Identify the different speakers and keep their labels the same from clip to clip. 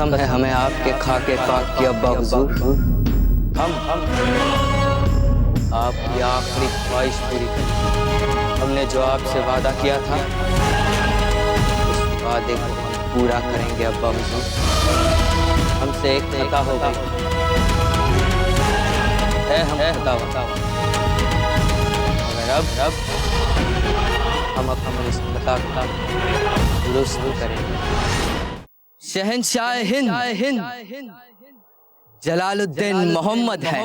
Speaker 1: कसम है हमें आपके खाके पाक की अब्बा हुजूर, हम आपकी आखिरी ख्वाहिश पूरी करें। हमने जो आपसे वादा किया था उस वादे को हम पूरा करेंगे अब्बा हुजूर। हमसे एक खता हो गई है, हम खता होता मगर अब हम इस खता का दुरुस्त करेंगे। शहंशाह हिंद जलालुद्दीन मोहम्मद है।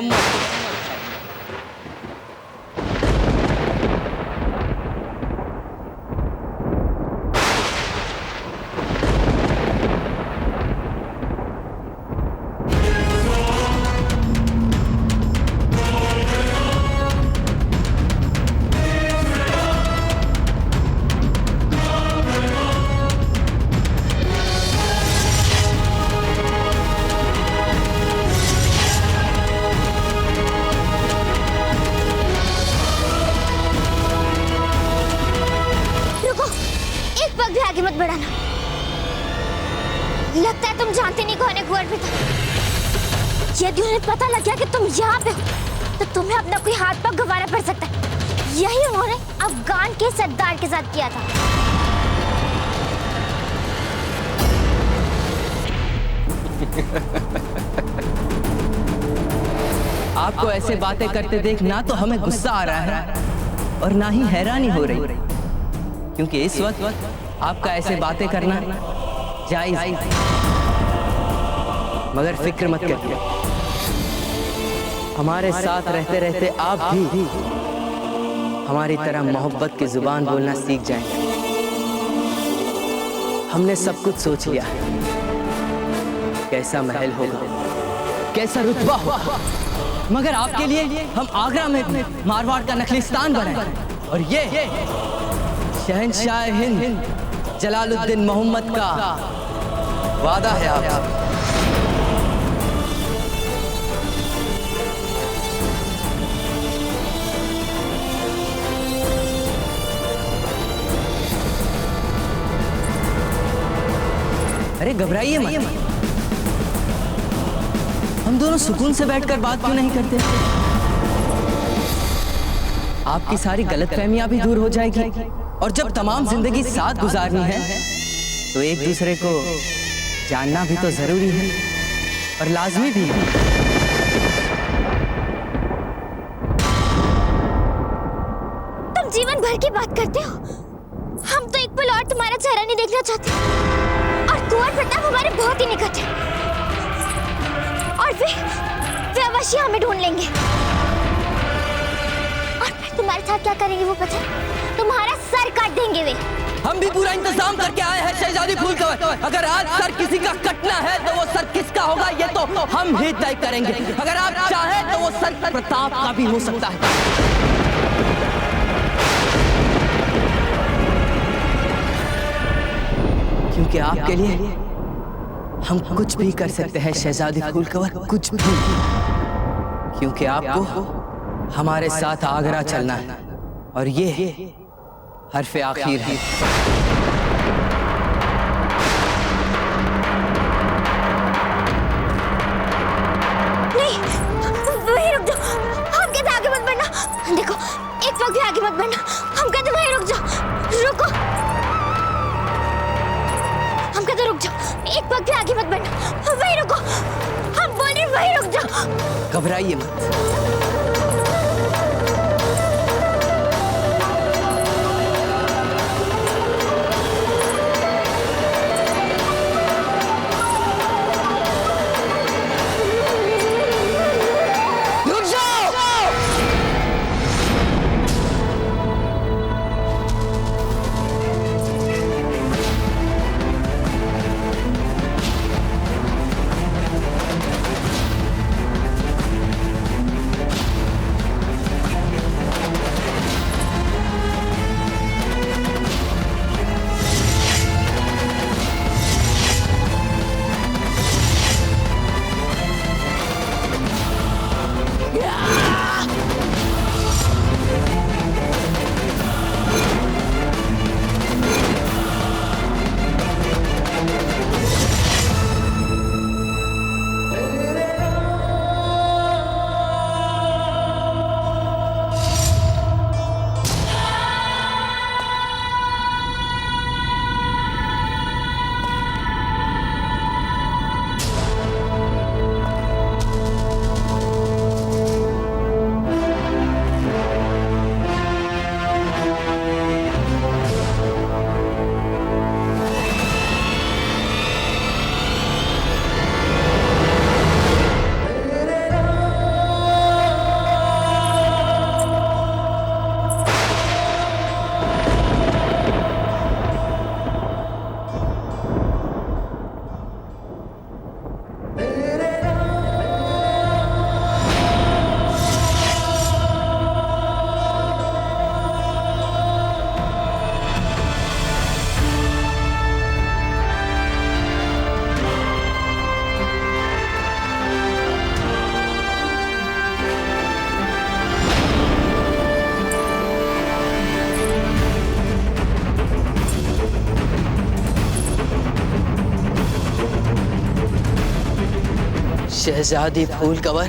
Speaker 2: आगे मत बढ़ाना। लगता है तुम जानते नहीं कौन है कुंवर पिता। यदि उन्हें पता लग गया कि तुम यहाँ पे हो तो तुम्हें अपना कोई हाथ पांव गंवाना पड़ सकता है। यही उन्होंने अफगान के सरदार के साथ किया था।
Speaker 1: आपको ऐसे बातें करते देख ना तो हमें गुस्सा आ रहा है और ना ही हैरानी हो रही, क्योंकि इस वक्त आपका ऐसे बातें करना जायज है। मगर फिक्र मत करिए, हमारे साथ रहते रहते आप भी हमारी तरह मोहब्बत की जुबान बोलना सीख जाएंगे। हमने सब कुछ सोच लिया है, कैसा महल होगा, कैसा रुतबा होगा, मगर आपके लिए हम आगरा में मारवाड़ का नखलिस्तान बनाए। और ये शहंशाह हिंद जलालुद्दीन मोहम्मद का वादा है आपसे। अरे घबराइए मत, हम दोनों सुकून से बैठकर बात क्यों नहीं करते? आपकी सारी गलतफहमियां भी दूर हो जाएगी और जब तमाम जिंदगी साथ गुजारनी है तो एक दूसरे को जानना भी तो जरूरी है और लाजमी भी है।
Speaker 2: तुम जीवन भर की बात करते हो, हम तो एक पल और तुम्हारा चेहरा नहीं देखना चाहते। और कुंवर प्रताप हमारे बहुत ही निकट है और वे अवश्य हमें ढूंढ लेंगे। और फिर तुम्हारे साथ क्या करेंगे वो पता है? तुम्हारा सर काट देंगे वे।
Speaker 1: हम भी पूरा इंतजाम करके आए हैं शहजादी फूलकवर। अगर आज सर किसी का कटना है तो वो सर किसका होगा ये तो हम ही तय करेंगे। अगर आप चाहें तो वो सर प्रताप का भी हो सकता है। क्योंकि आपके लिए हम कुछ भी कर सकते हैं शहजादी फूलकवर, कुछ भी, क्योंकि आपको हमारे साथ आगरा चलना है और ये हर्फ आखिर है।
Speaker 2: नहीं, वहीं रुक जाओ। हम कहते आगे मत बढ़ना। देखो, एक वक्त भी आगे मत बढ़ना। हम कहते वहीं रुक जाओ। रुको, हम कहते रुक जाओ। एक वक्त भी आगे मत बढ़ना। वहीं रुको, हम बोल रहे वहीं रुक जाओ।
Speaker 1: घबराइए मत। शहजादी फूल कवर।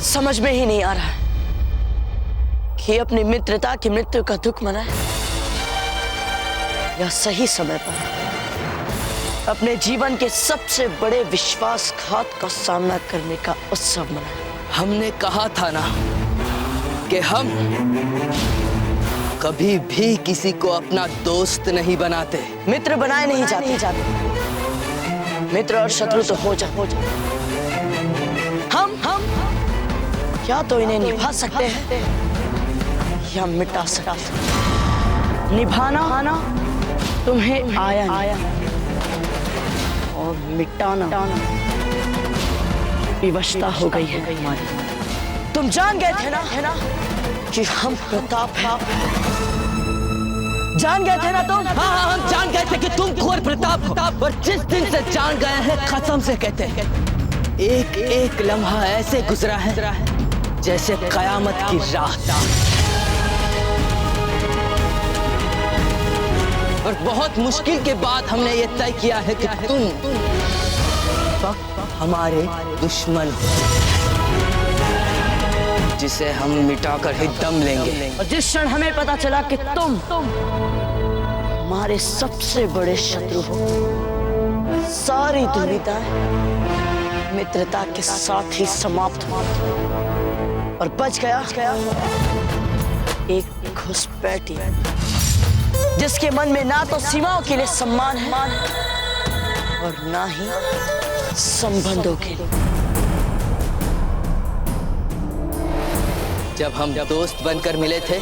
Speaker 3: समझ में ही नहीं आ रहा कि अपनी मित्रता की मृत्यु का दुख मनाए या सही समय पर अपने जीवन के सबसे बड़े विश्वासघात का सामना करने का उत्सव मनाए।
Speaker 1: हमने कहा था ना कि हम कभी भी किसी को अपना दोस्त नहीं बनाते।
Speaker 3: मित्र बनाए नहीं जाते। मित्र और शत्रु तो हो जा। हम या तो इन्हें निभा सकते हैं या मिटा सकते हैं। निभाना तुम्हें आया और मिटाना विवशता हो गई है हमारी। तुम जान गए थे ना कि हम प्रताप हैं। जान गए थे ना तुम?
Speaker 1: हाँ, हम जान गए थे कि तुम घोर प्रताप हो। और जिस दिन से जान गए हैं, कसम से कहते हैं, एक एक लम्हा ऐसे गुजरा है जैसे कयामत की रात। और बहुत मुश्किल के बाद हमने ये तय किया है कि तुम हमारे दुश्मन हो, जिसे हम मिटाकर ही दम लेंगे।
Speaker 3: और जिस क्षण हमें पता चला कि तुम हमारे सबसे बड़े शत्रु हो, सारी दुविधाएं मित्रता के साथ ही समाप्त हो और बच गया एक घुसपैठी जिसके मन में ना तो सीमाओं के लिए सम्मान है और ना ही संबंधों के लिए।
Speaker 1: जब हम दोस्त बनकर मिले थे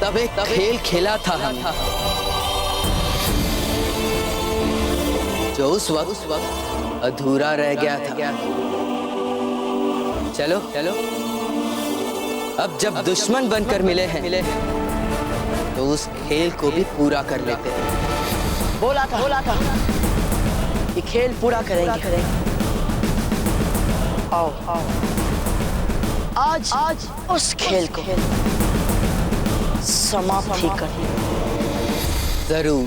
Speaker 1: तब एक खेल खेला था हमने, जो उस वक्त अधूरा रह गया था। चलो अब जब दुश्मन बनकर मिले हैं तो उस खेल को भी पूरा कर लेते हैं।
Speaker 3: बोला था ये खेल पूरा करेंगे। आओ आज उस खेल को समाप्त ही कर।
Speaker 1: जरूर।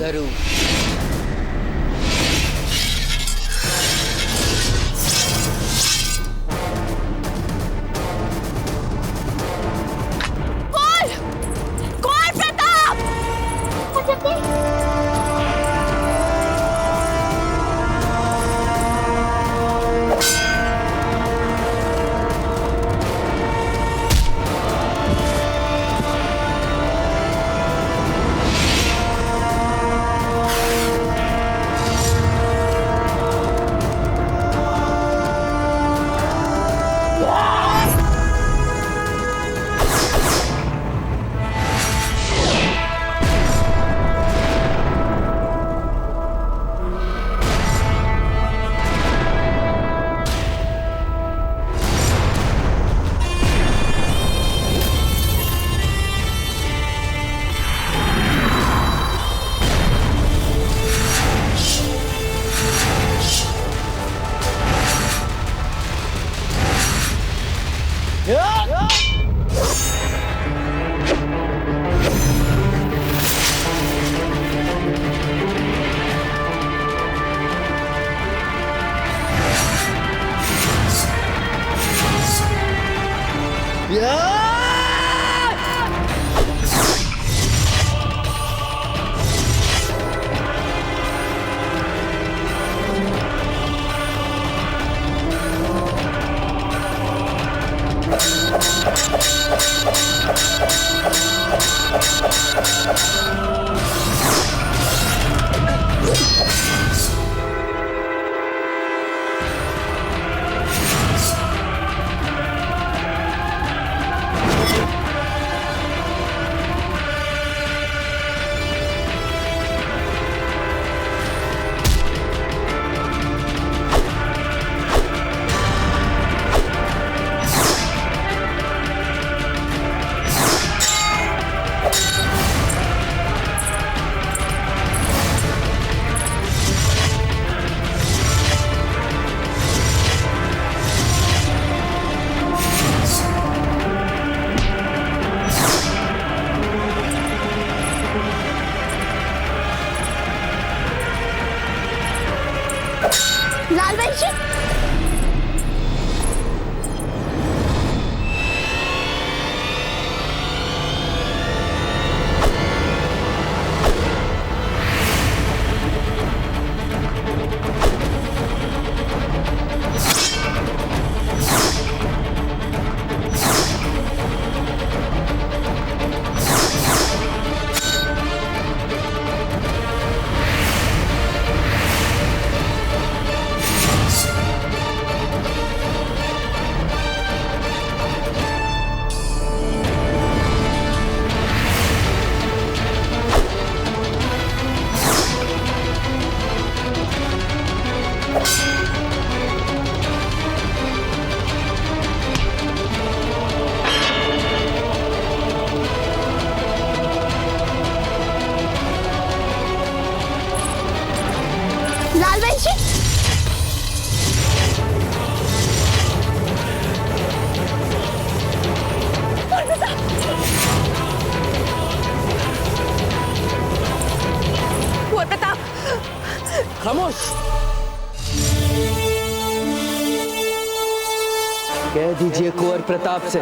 Speaker 1: दीजिए कुंवर प्रताप से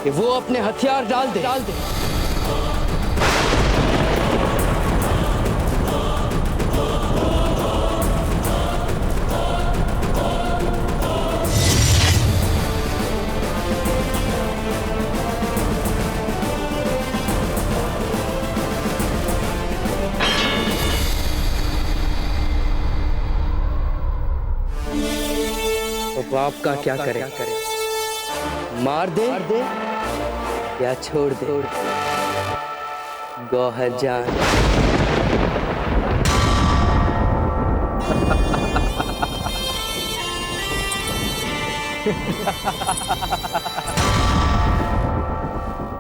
Speaker 1: कि वो अपने हथियार डाल दे। तो बाप का क्या करे? मार दे या छोड़ दे? गौहर जान।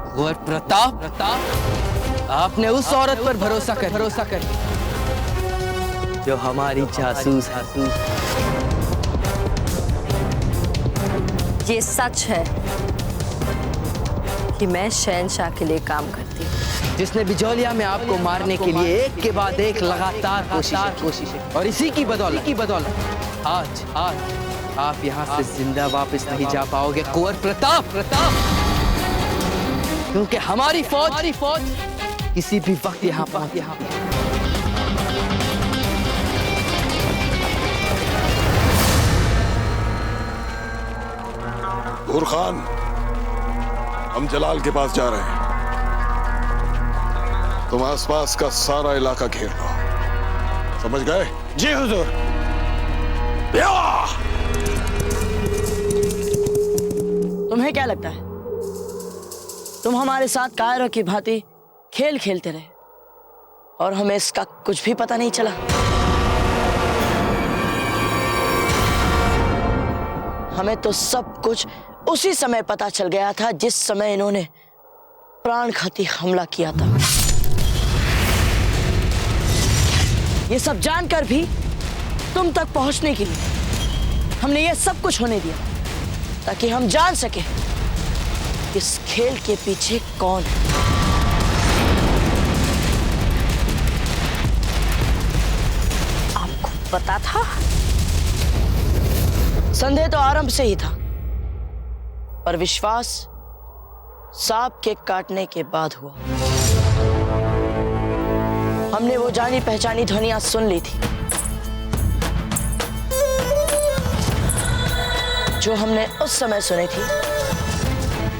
Speaker 1: कुंवर प्रताप, आपने उस औरत पर भरोसा कर जो हमारी जासूस है।
Speaker 4: ये सच है कि मैं शहंशाह के लिए काम करती हूँ,
Speaker 1: जिसने बिजौलिया में आपको मारने के लिए एक के बाद एक लगातार कोशिशें और इसी की बदौलत आज आप यहाँ से जिंदा वापस नहीं जा पाओगे कुंवर प्रताप, क्योंकि हमारी फौज किसी भी वक्त यहाँ पर।
Speaker 5: नूर खान, हम जलाल के पास जा रहे हैं। तुम आसपास का सारा इलाका घेर लो, समझ गए?
Speaker 6: जी हुजूर।
Speaker 3: तुम्हें क्या लगता है तुम हमारे साथ कायरों की भांति खेल खेलते रहे और हमें इसका कुछ भी पता नहीं चला? हमें तो सब कुछ उसी समय पता चल गया था जिस समय इन्होंने प्राणघाती हमला किया था। ये सब जानकर भी तुम तक पहुंचने के लिए हमने ये सब कुछ होने दिया ताकि हम जान सके इस खेल के पीछे कौन है।
Speaker 4: आपको पता था?
Speaker 3: संदेह तो आरंभ से ही था, पर विश्वास सांप के काटने के बाद हुआ। हमने वो जानी पहचानी ध्वनियां सुन ली थी जो हमने उस समय सुनी थी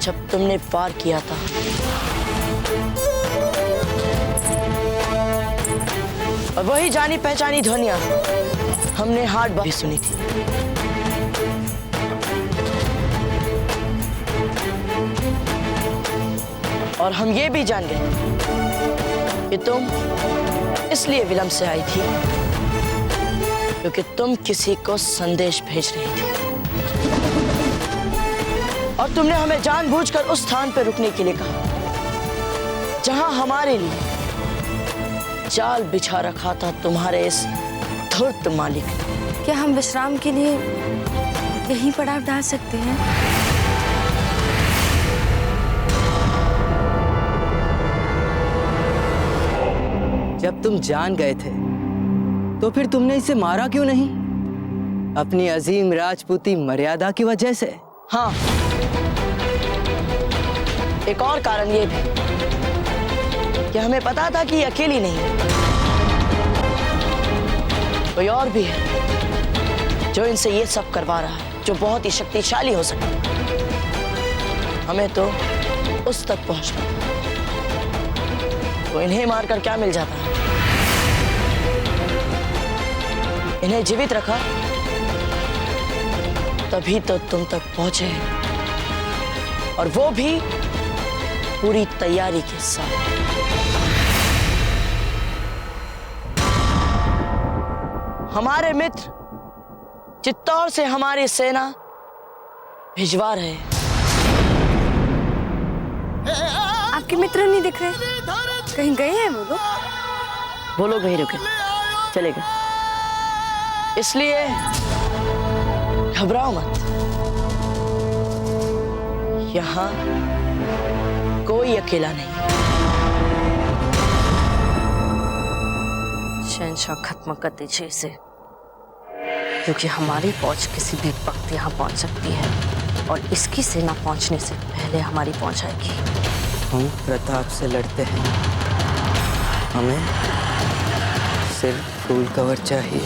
Speaker 3: जब तुमने पार किया था। और वही जानी पहचानी ध्वनियां हमने हार्ट बार भी सुनी थी। और हम ये भी जान गए कि तुम इसलिए विलंब से आई थी क्योंकि तुम किसी को संदेश भेज रही थी और तुमने हमें जानबूझकर उस स्थान पर रुकने के लिए कहा जहां हमारे लिए जाल बिछा रखा था तुम्हारे इस धूर्त मालिक ने।
Speaker 4: क्या हम विश्राम के लिए यहीं पड़ाव डाल सकते हैं?
Speaker 1: जब तुम जान गए थे तो फिर तुमने इसे मारा क्यों नहीं? अपनी अजीम राजपूती मर्यादा की वजह से?
Speaker 3: हाँ, एक और कारण ये भी कि हमें पता था कि ये अकेली नहीं है, कोई और भी है जो इनसे ये सब करवा रहा है, जो बहुत ही शक्तिशाली हो सकता है। हमें तो उस तक पहुंचना, तो इन्हें मारकर क्या मिल जाता है? इन्हें जीवित रखा तभी तो तुम तक पहुंचे, और वो भी पूरी तैयारी के साथ। हमारे मित्र चित्तौड़ से हमारी सेना भिजवा रहे हैं।
Speaker 4: आपके मित्र नहीं दिख रहे, कहीं गए हैं वो लोग
Speaker 3: वहीं रुके, चले गए। इसलिए घबराओ मत, यहाँ कोई अकेला नहीं।
Speaker 4: शहंशाह खत्म कर दीजिए इसे, क्योंकि हमारी फौज किसी भी वक्त यहाँ पहुंच सकती है।
Speaker 3: और इसकी सेना पहुंचने से पहले हमारी पहुंच आएगी।
Speaker 1: हम प्रताप से लड़ते हैं, हमें सिर्फ फूल कवर चाहिए।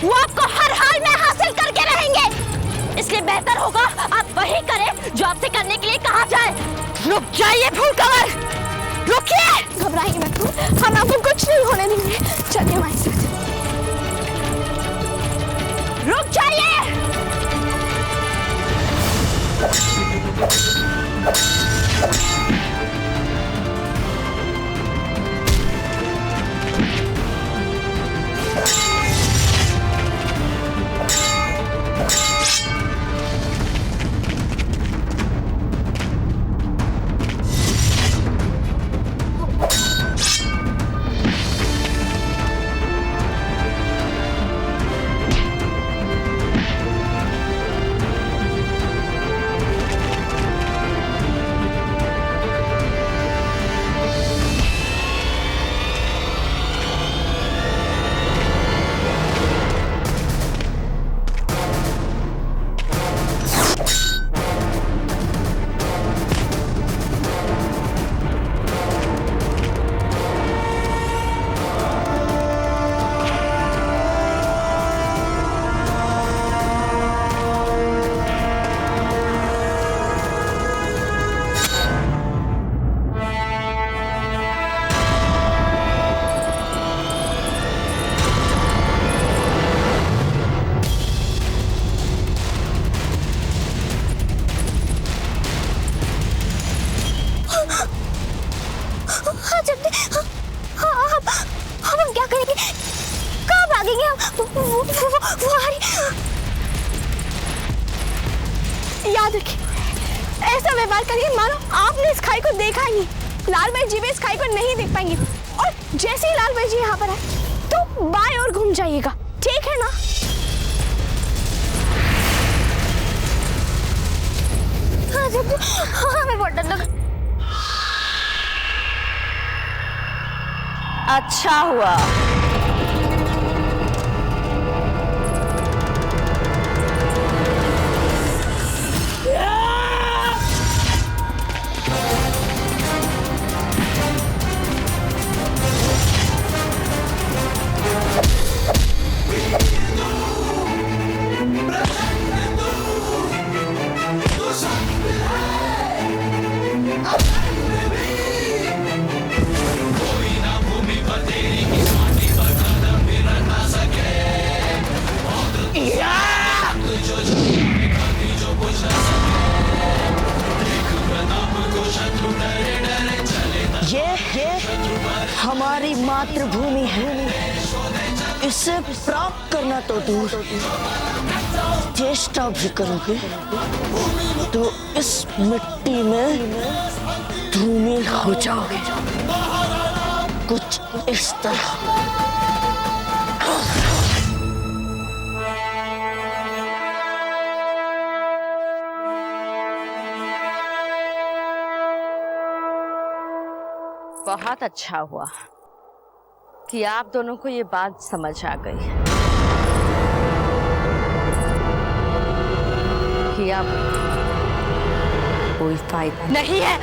Speaker 2: वो आपको हर हाल में हासिल करके रहेंगे, इसलिए बेहतर होगा आप वही करें जो आपसे करने के लिए कहा जाए। रुक जाइए फूल कवर, रुकिए।
Speaker 4: घबराइए मत, हम आपको कुछ नहीं होने देंगे। चलिए हमारे साथ।
Speaker 2: रुक जाइए। हम क्या करेंगे? कहाँ भागेंगे हम? वो आ रही।
Speaker 4: याद रखिए, ऐसा व्यवहार करिए मानो आपने इस खाई को देखा ही नहीं। लाल भाई जी भी इस खाई को नहीं देख पाएंगे, और जैसे ही लाल भाई जी यहाँ पर आए तो बाएं ओर घूम जाइएगा, ठीक है ना?
Speaker 2: हमें बहुत डर लगा।
Speaker 3: अच्छा हुआ ये हमारी मातृभूमि है, इसे प्राप्त करना तो दूर, चेष्टा भी करोगे तो इस मिट्टी में धूमिल हो जाओगे। कुछ इस तरह। बहुत अच्छा हुआ कि आप दोनों को ये बात समझ आ गई कि अब कोई फायदा नहीं है।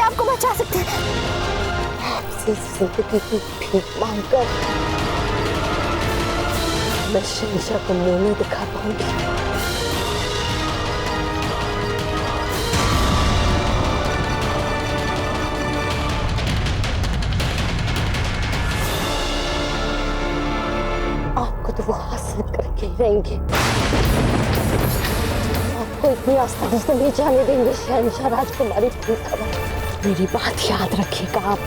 Speaker 2: आपको बचा सकते हैं। आपसे जिंदगी की भीख मांगकर मैं शहंशाह को मुंह नहीं दिखा पाऊंगी। आपको
Speaker 6: तो वो हासिल करके ही रहेंगे। आपको इतनी आसानी से नहीं जाने देंगे शहंशाह राजकुमारी फूलकमल। मेरी बात याद रखिएगा आप।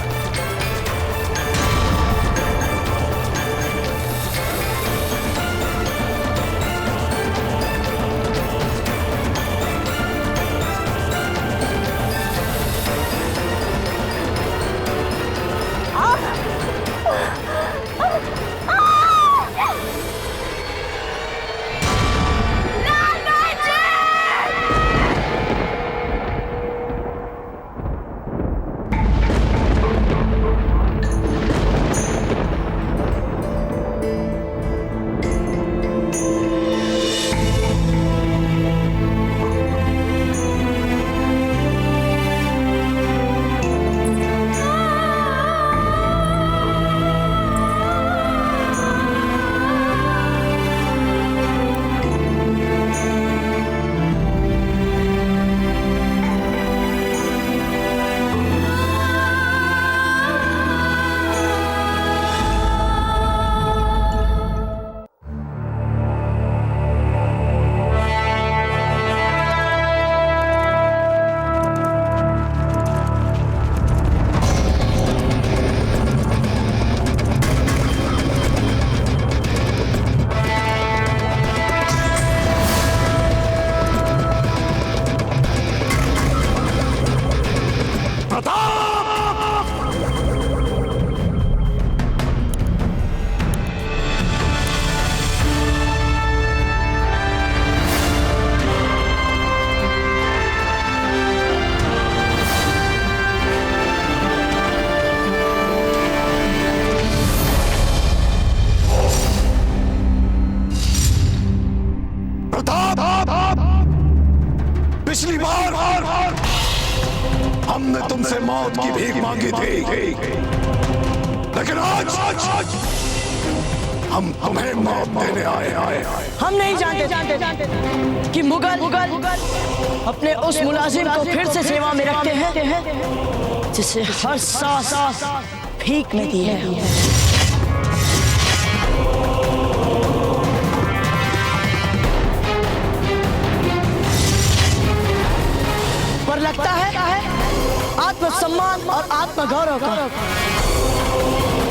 Speaker 5: पिछली बार हमने तुमसे मौत की भीख मांगी थी, लेकिन आज हम तुम्हें मौत देने आए।
Speaker 3: हम नहीं जानते कि मुगल अपने उस मुलाजिम को फिर से सेवा में रखते हैं जिसे हर सांस भीख में दी है। पर लगता है आत्मसम्मान और आत्मगौरव का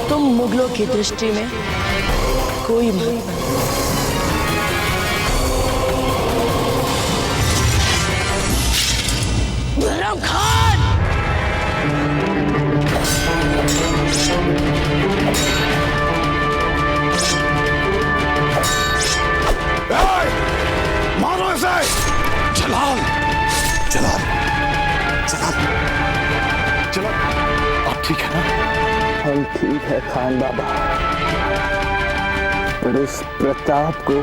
Speaker 3: तुम मुगलों की दृष्टि में कोई मान। खुर्रम खान
Speaker 5: मारो इसे। जलाल आप ठीक है ना?
Speaker 7: हम ठीक है खान बाबा, पर इस प्रताप को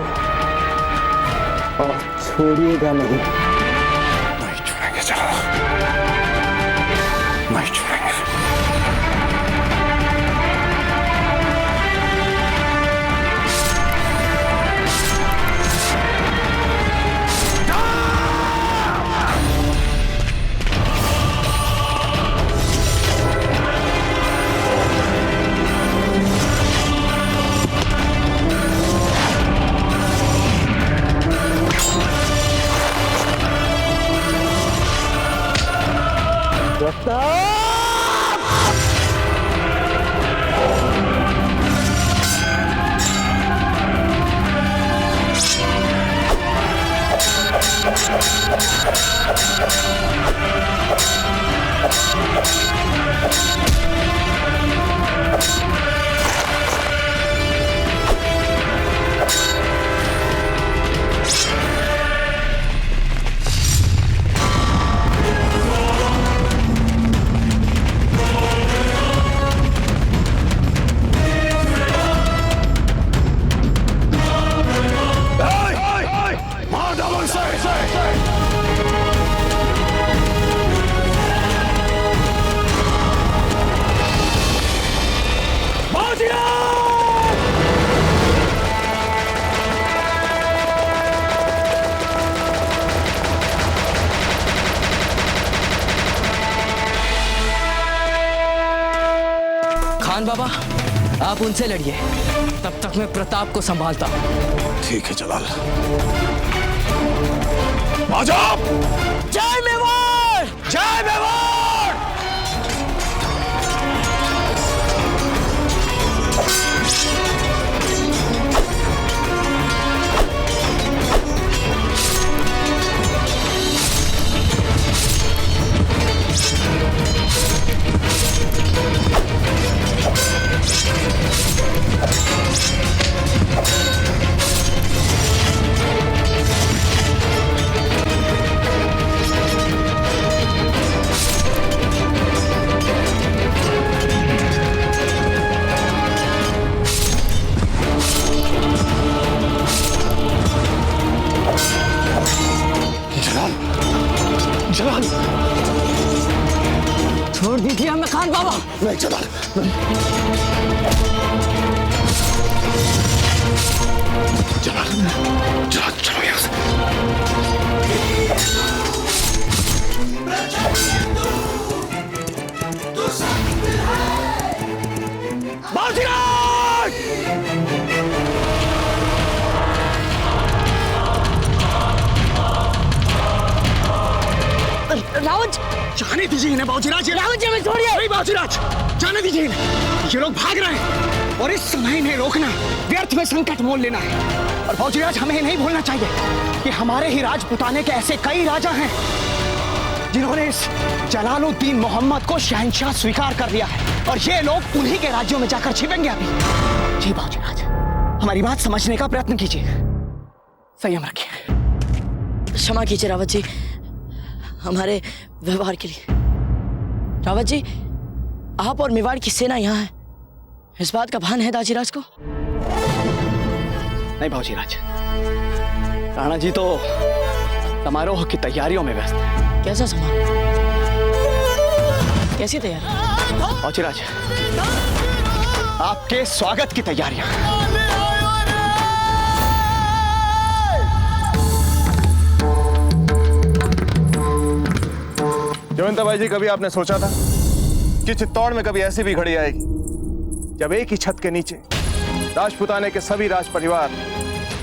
Speaker 7: और छोड़िएगा नहीं।
Speaker 5: नहीं छोड़ेंगे जलाल, नहीं छोड़ेंगे।
Speaker 1: खान बाबा, आप उनसे लड़िए, तब तक मैं प्रताप को संभालता हूँ।
Speaker 5: ठीक है जलाल, आ जाओ।
Speaker 3: जय मेवाड़!
Speaker 5: जय मेवाड़! जलाल,
Speaker 1: छोड़ दीजिए हमें खान बाबा।
Speaker 5: नहीं जलाल, जलाल, जलाल चलो यहाँ से। बाजीराज!
Speaker 3: रावण
Speaker 8: जाने दीजिए इन्हें बाबूजीराज।
Speaker 3: रावण जी, हमें छोड़िए।
Speaker 8: नहीं बाबूजीराज, जाने दीजिए इन्हें। ये लोग भाग रहे हैं और इस समय इन्हें रोकना व्यर्थ में संकट मोल लेना है। और बाबूजीराज, हमें नहीं भूलना चाहिए कि हमारे ही राजपुताने के ऐसे कई राजा हैं जिन्होंने इस जलालुद्दीन मोहम्मद को शहंशाह स्वीकार कर लिया है, और ये लोग उन्हीं के राज्यों में जाकर छिपेंगे अभी। जी बाबूजीराज, हमारी बात समझने का प्रयत्न कीजिए, संयम रखिए।
Speaker 3: क्षमा कीजिए रावत जी, हमारे व्यवहार के लिए। रावत जी, आप और मेवाड़ की सेना यहाँ है, इस बात का भान है दाजीराज को?
Speaker 8: नहीं बाबूजीराज, राणा जी तो समारोह की तैयारियों में व्यस्त है।
Speaker 3: कैसा समारोह? कैसी तैयारी?
Speaker 8: बाबूजीराज, आपके स्वागत की तैयारियां।
Speaker 9: जयवंता भाई जी, कभी आपने सोचा था कि चित्तौड़ में कभी ऐसी भी घड़ी आएगी जब एक ही छत के नीचे राजपुताने के सभी राज परिवार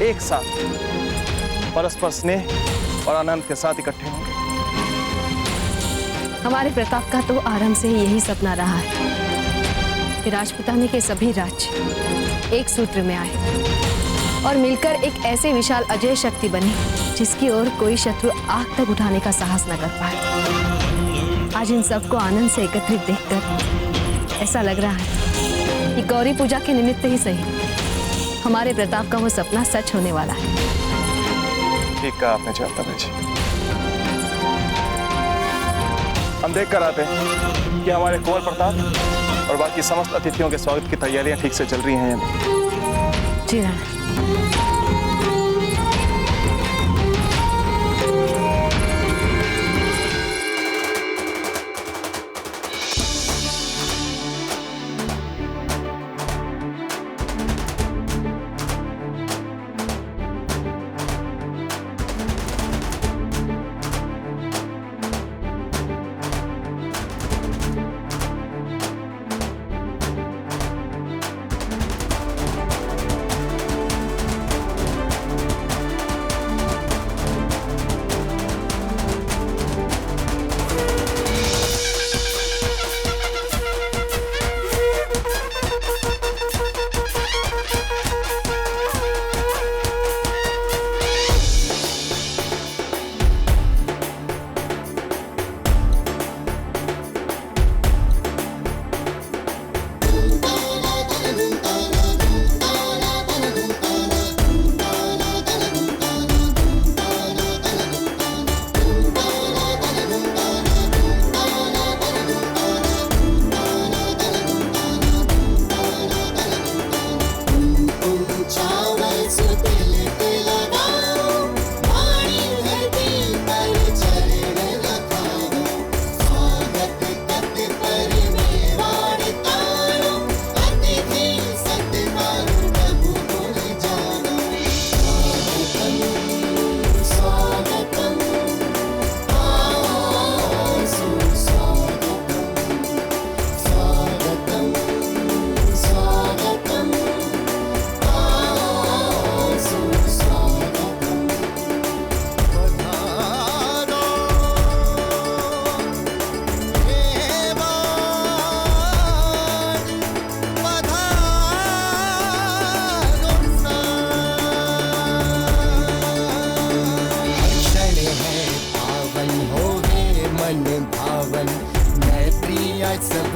Speaker 9: एक साथ परस्पर स्नेह और आनंद के साथ इकट्ठे होंगे?
Speaker 6: हमारे प्रताप का तो आरंभ से ही यही सपना रहा है कि राजपुताने के सभी राज्य एक सूत्र में आए और मिलकर एक ऐसे विशाल अजय शक्ति बने जिसकी ओर कोई शत्रु आग तक उठाने का साहस न कर पाए। आज इन सबको आनंद से एकत्रित देखकर ऐसा लग रहा है कि गौरी पूजा के निमित्त ही सही हमारे प्रताप का वो सपना सच होने वाला है।
Speaker 9: ठीक कहा आपने जयवंता भाई जी। हम देख कर आते हैं कि हमारे कुंवर प्रताप और बाकी समस्त अतिथियों के स्वागत की तैयारियां ठीक से चल रही हैं या नहीं।
Speaker 6: जी राणा।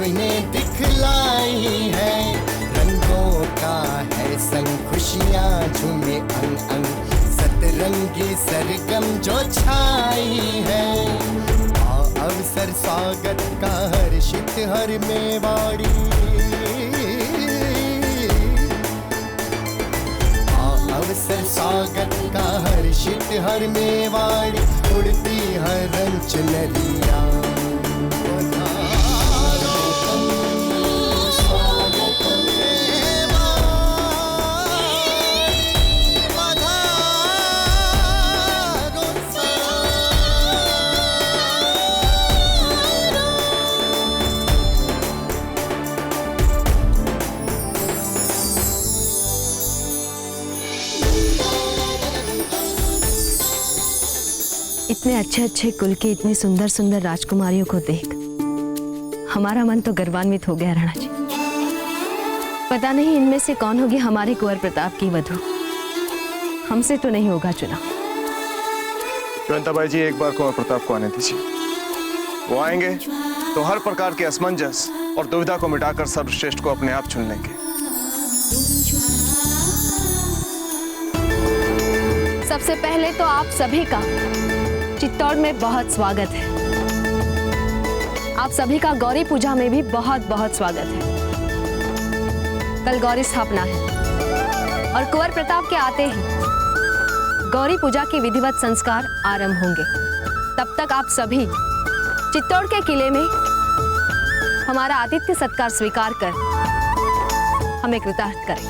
Speaker 10: हमने दिखलाई है। रंगों का है संग खुशियाँ झूमे अंग अंग, सतरंगी सरगम जो छाई है। अवसर स्वागत का हर्षित हर मेवाड़ी, अवसर स्वागत का हर्षित हर मेवाड़ी, उड़ती हर रंच नदिया।
Speaker 6: इतने अच्छे अच्छे कुल की इतनी सुंदर सुंदर राजकुमारियों को देख हमारा मन तो गर्वान्वित हो गया राणा जी। पता नहीं इनमें से कौन होगी हमारे कुंवर प्रताप की वधू। हमसे तो नहीं होगा चुनाव।
Speaker 9: जयंताबाई जी, एक बार कुंवर प्रताप को आने दीजिए। वो आएंगे तो हर प्रकार के असमंजस और दुविधा को मिटाकर सर्वश्रेष्ठ को अपने आप चुन लेंगे।
Speaker 6: सबसे पहले तो आप सभी का चित्तौड़ में बहुत स्वागत है। आप सभी का गौरी पूजा में भी बहुत बहुत स्वागत है। कल गौरी स्थापना है और कुंवर प्रताप के आते ही गौरी पूजा के विधिवत संस्कार आरंभ होंगे। तब तक आप सभी चित्तौड़ के किले में हमारा आतिथ्य सत्कार स्वीकार कर हमें कृतार्थ करें।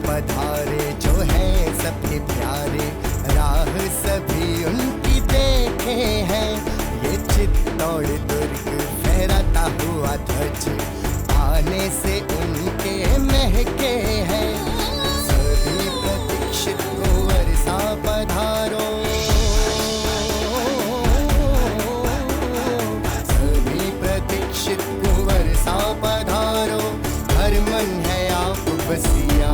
Speaker 10: पधारे जो है सबके प्यारे, राह सभी उनकी देखे हैं। ये चित्तौड़ दुर्ग फहराता हुआ ध्वज आने से उनके महके हैं। सभी प्रतीक्षित कुंवर सा पधारो, सभी प्रतीक्षित कुंवर सा पधारो, हर मन है आप बसिया।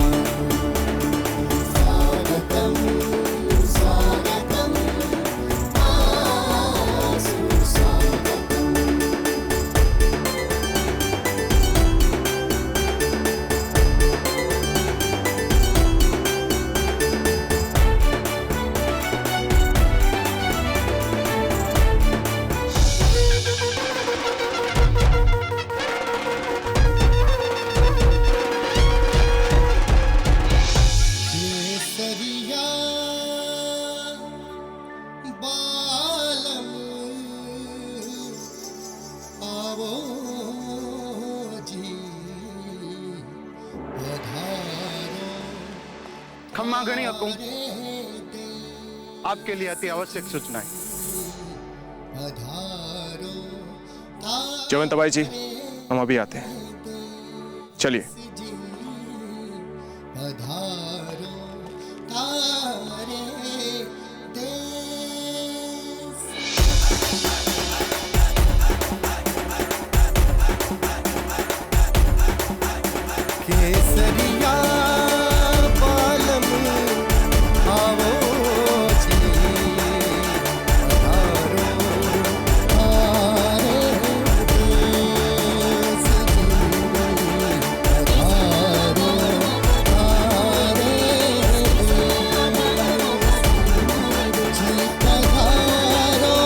Speaker 9: खम्मा गणी हुकुम, आपके लिए अति आवश्यक सूचनाएं। जयवंताबाई जी, हम अभी आते हैं, चलिए।
Speaker 10: केसरिया बालम आवो जी, पधारो हमारे देश जी, पधारो हमारे देश जी, पधारो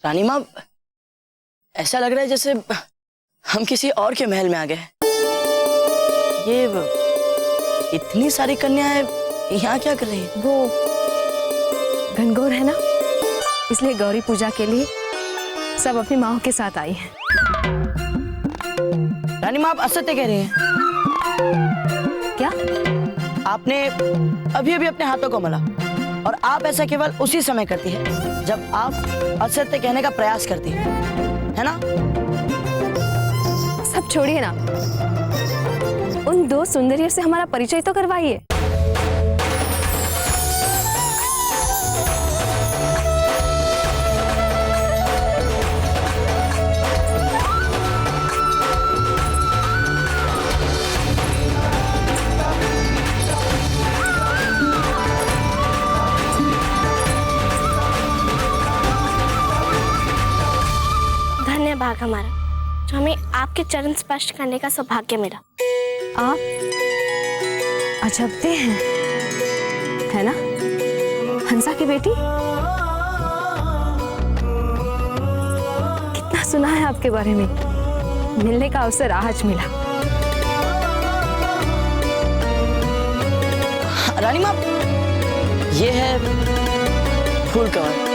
Speaker 3: रानी माँ, ऐसा लग रहा है जैसे हम किसी और के महल में आ गए। ये इतनी सारी कन्याएं यहाँ क्या कर रही है?
Speaker 6: वो घनघोर है ना, इसलिए गौरी पूजा के लिए सब अपनी माँ के साथ आई हैं।
Speaker 3: रानी माँ, आप असत्य कह रही हैं।
Speaker 6: क्या?
Speaker 3: आपने अभी अभी अपने हाथों को मला और आप ऐसा केवल उसी समय करती है जब आप असत्य कहने का प्रयास करती है ना?
Speaker 6: सब छोड़िए ना, उन दो सुंदरियों से हमारा परिचय तो करवाइए।
Speaker 4: भाग हमारा जो हमें आपके चरण स्पर्श करने का सौभाग्य मिला।
Speaker 6: आप अजबदे हैं, है ना हंसा की बेटी? कितना सुना है आपके बारे में, मिलने का अवसर आज मिला।
Speaker 3: रानी माँ, ये है फूल कवर।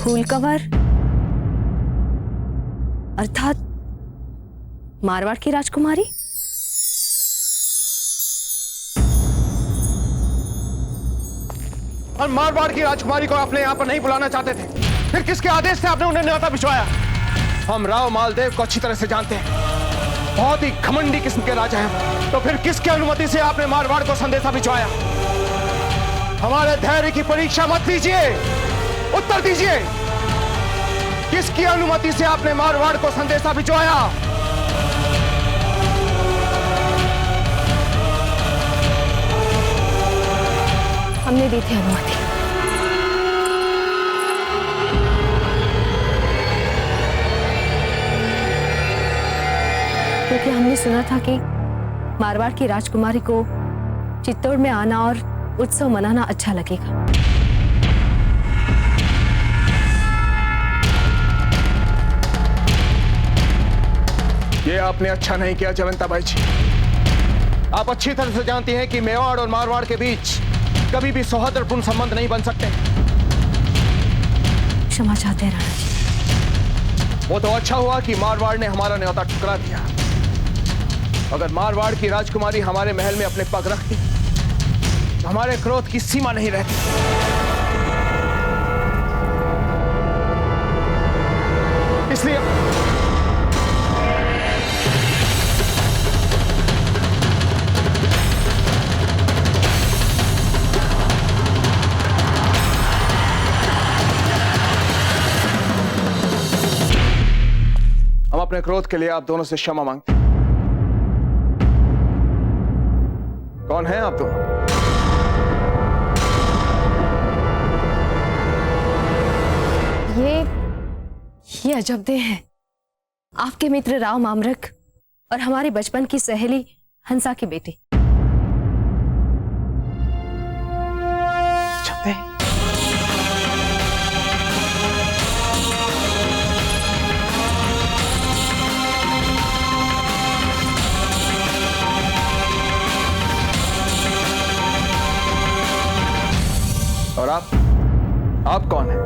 Speaker 6: फूल कवर अर्थात मारवाड़ की राजकुमारी?
Speaker 9: और मारवाड़ की राजकुमारी को अपने यहाँ पर नहीं बुलाना चाहते थे, फिर किसके आदेश से आपने उन्हें न्योता भिजवाया? हम राव मालदेव को अच्छी तरह से जानते हैं, बहुत ही घमंडी किस्म के राजा हैं। तो फिर किसकी अनुमति से आपने मारवाड़ को संदेशा भिजवाया? हमारे धैर्य की परीक्षा मत लीजिए, उत्तर दीजिए। किसकी अनुमति से आपने मारवाड़ को संदेशा भिजवाया?
Speaker 6: हमने दी थी अनुमति। क्योंकि हमने सुना था कि मारवाड़ की राजकुमारी को चित्तौड़ में आना और उत्सव मनाना अच्छा लगेगा।
Speaker 9: ये आपने अच्छा नहीं किया जयवंताबाई जी। आप अच्छी तरह से जानती हैं कि मेवाड़ और मारवाड़ के बीच कभी भी सौहार्दपूर्ण संबंध नहीं बन सकते।
Speaker 6: क्षमा चाहते हैं राणा जी।
Speaker 9: वो तो अच्छा हुआ कि मारवाड़ ने हमारा न्योता ठुकरा दिया। अगर मारवाड़ की राजकुमारी हमारे महल में अपने पग रखती तो हमारे क्रोध की सीमा नहीं रहती। इसलिए हम अपने क्रोध के लिए आप दोनों से क्षमा मांगते हैं। कौन है आप दोनों?
Speaker 6: ये अजबदे हैं, आपके मित्र राव मामरक और हमारे बचपन की सहेली हंसा की बेटी।
Speaker 9: और आप कौन हैं?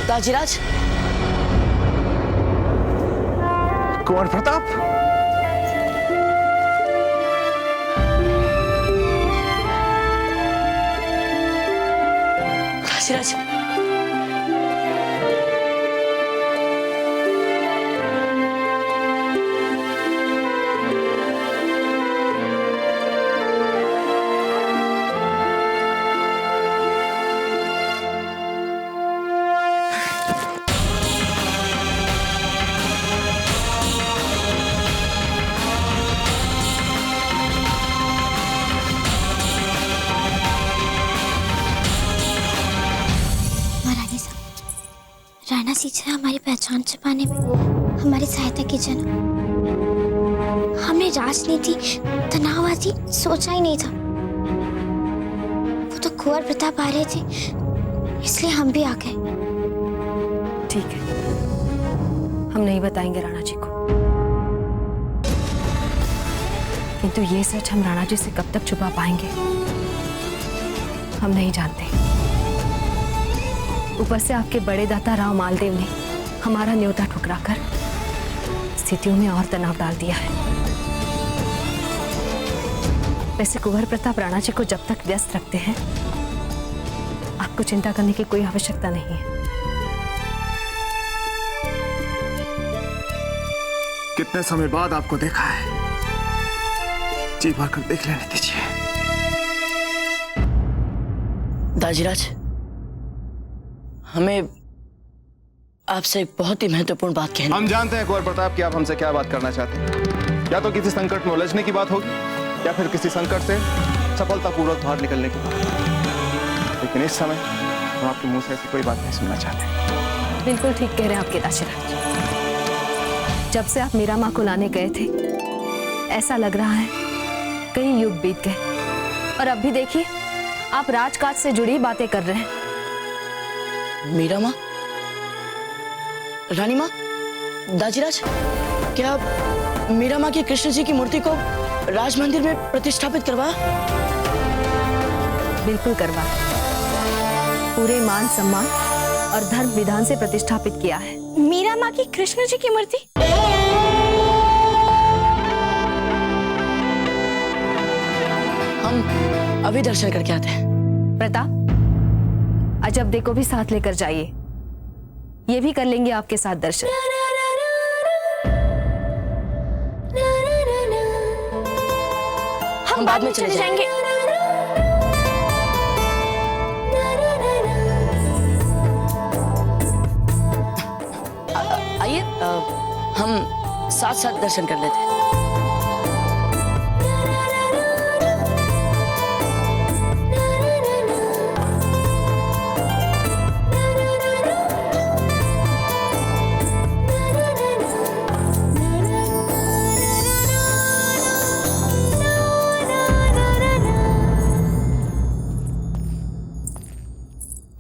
Speaker 3: ताजीराज,
Speaker 9: कुंवर प्रताप,
Speaker 3: ताजीराज,
Speaker 2: किसी तरह हमारी पहचान छिपाने में हमारी सहायता कीजिए ना। हमने राजनीति तनाववादी सोचा ही नहीं था। वो तो कुंवर प्रताप आ रहे थे, इसलिए हम भी आ गए।
Speaker 6: ठीक है, हम नहीं बताएंगे राणा जी को, किंतु ये सच हम राणा जी से कब तक छुपा पाएंगे हम नहीं जानते। ऊपर से आपके बड़े दाता राव मालदेव ने हमारा न्योता ठुकराकर स्थितियों में और तनाव डाल दिया है। वैसे कुंवर प्रताप राणा जी को जब तक व्यस्त रखते हैं आपको चिंता करने की कोई आवश्यकता नहीं है।
Speaker 9: कितने समय बाद आपको देखा है, जी भर कर देख लेने दीजिए।
Speaker 3: दाजीराज, हमें आपसे एक बहुत ही महत्वपूर्ण बात कहनी।
Speaker 9: हम जानते हैं कुंवर प्रताप कि आप हमसे क्या बात करना चाहते हैं। या तो किसी संकट में उलझने की बात होगी या फिर किसी संकट से सफलतापूर्वक बाहर निकलने की बात। लेकिन इस समय हम आपके मुंह से ऐसी कोई बात नहीं सुनना चाहते।
Speaker 6: बिल्कुल ठीक कह रहे हैं आपके दाशीराज। जब से आप मीरा माँ को लाने गए थे ऐसा लग रहा है कई युग बीत गए, और अब भी देखिए आप राजकाज से जुड़ी बातें कर रहे हैं।
Speaker 3: मीरा माँ, रानी माँ, दाजीराज, क्या मीरा माँ की कृष्ण जी की मूर्ति को राज मंदिर में प्रतिष्ठापित करवा?
Speaker 6: बिल्कुल करवा, पूरे मान सम्मान और धर्म विधान से प्रतिष्ठापित किया है।
Speaker 4: मीरा माँ की कृष्ण जी की मूर्ति?
Speaker 3: हम अभी दर्शन करके आते हैं।
Speaker 6: प्रताप, अजब देखो भी साथ लेकर जाइए, ये भी कर लेंगे आपके साथ दर्शन।
Speaker 3: हम बाद में चले जाएंगे। आइए, हम साथ साथ दर्शन कर लेते हैं।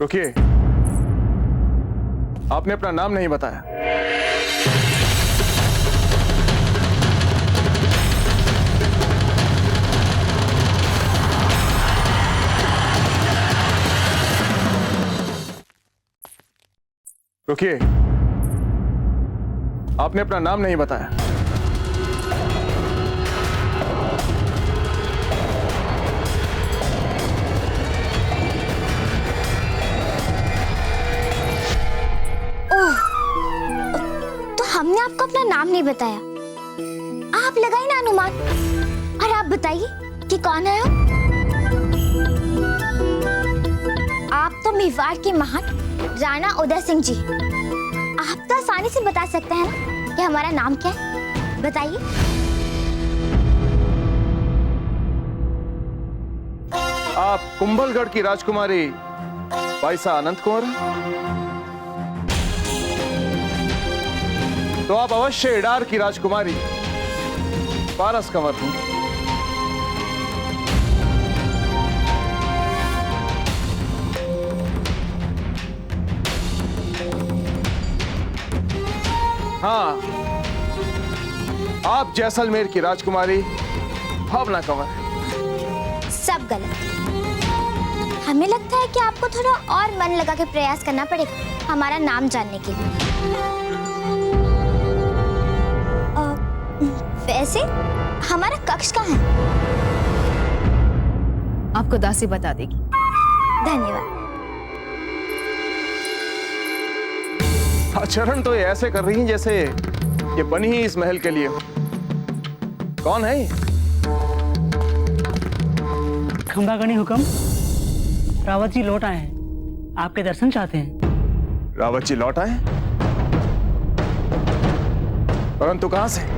Speaker 9: रुकिए, आपने अपना नाम नहीं बताया। रुकिए, आपने अपना नाम नहीं बताया।
Speaker 2: हमने आपको अपना नाम नहीं बताया। आप लगाइए ना अनुमान, और आप बताइए कि कौन है आप तो मेवाड़ के महान राणा उदय सिंह जी। आप तो आसानी से बता सकते हैं ना कि हमारा नाम क्या है, बताइए।
Speaker 9: आप कुंभलगढ़ की राजकुमारी बाईसा अनंत कौर, तो आप अवश्य इडार की राजकुमारी पारस कंवर हैं। हाँ, आप जैसलमेर की राजकुमारी भावना कंवर।
Speaker 2: सब गलत। हमें लगता है कि आपको थोड़ा और मन लगा के प्रयास करना पड़ेगा हमारा नाम जानने के लिए। वैसे हमारा कक्ष कहाँ है?
Speaker 6: आपको दासी बता देगी।
Speaker 2: धन्यवाद।
Speaker 9: आचरण तो ये ऐसे कर रही हैं जैसे ये बनी ही इस महल के लिए हो। कौन है ये?
Speaker 11: खंबागणी हुक्म, रावत जी लौट आए हैं, आपके दर्शन चाहते हैं।
Speaker 9: रावत जी लौट आए, परंतु कहां से?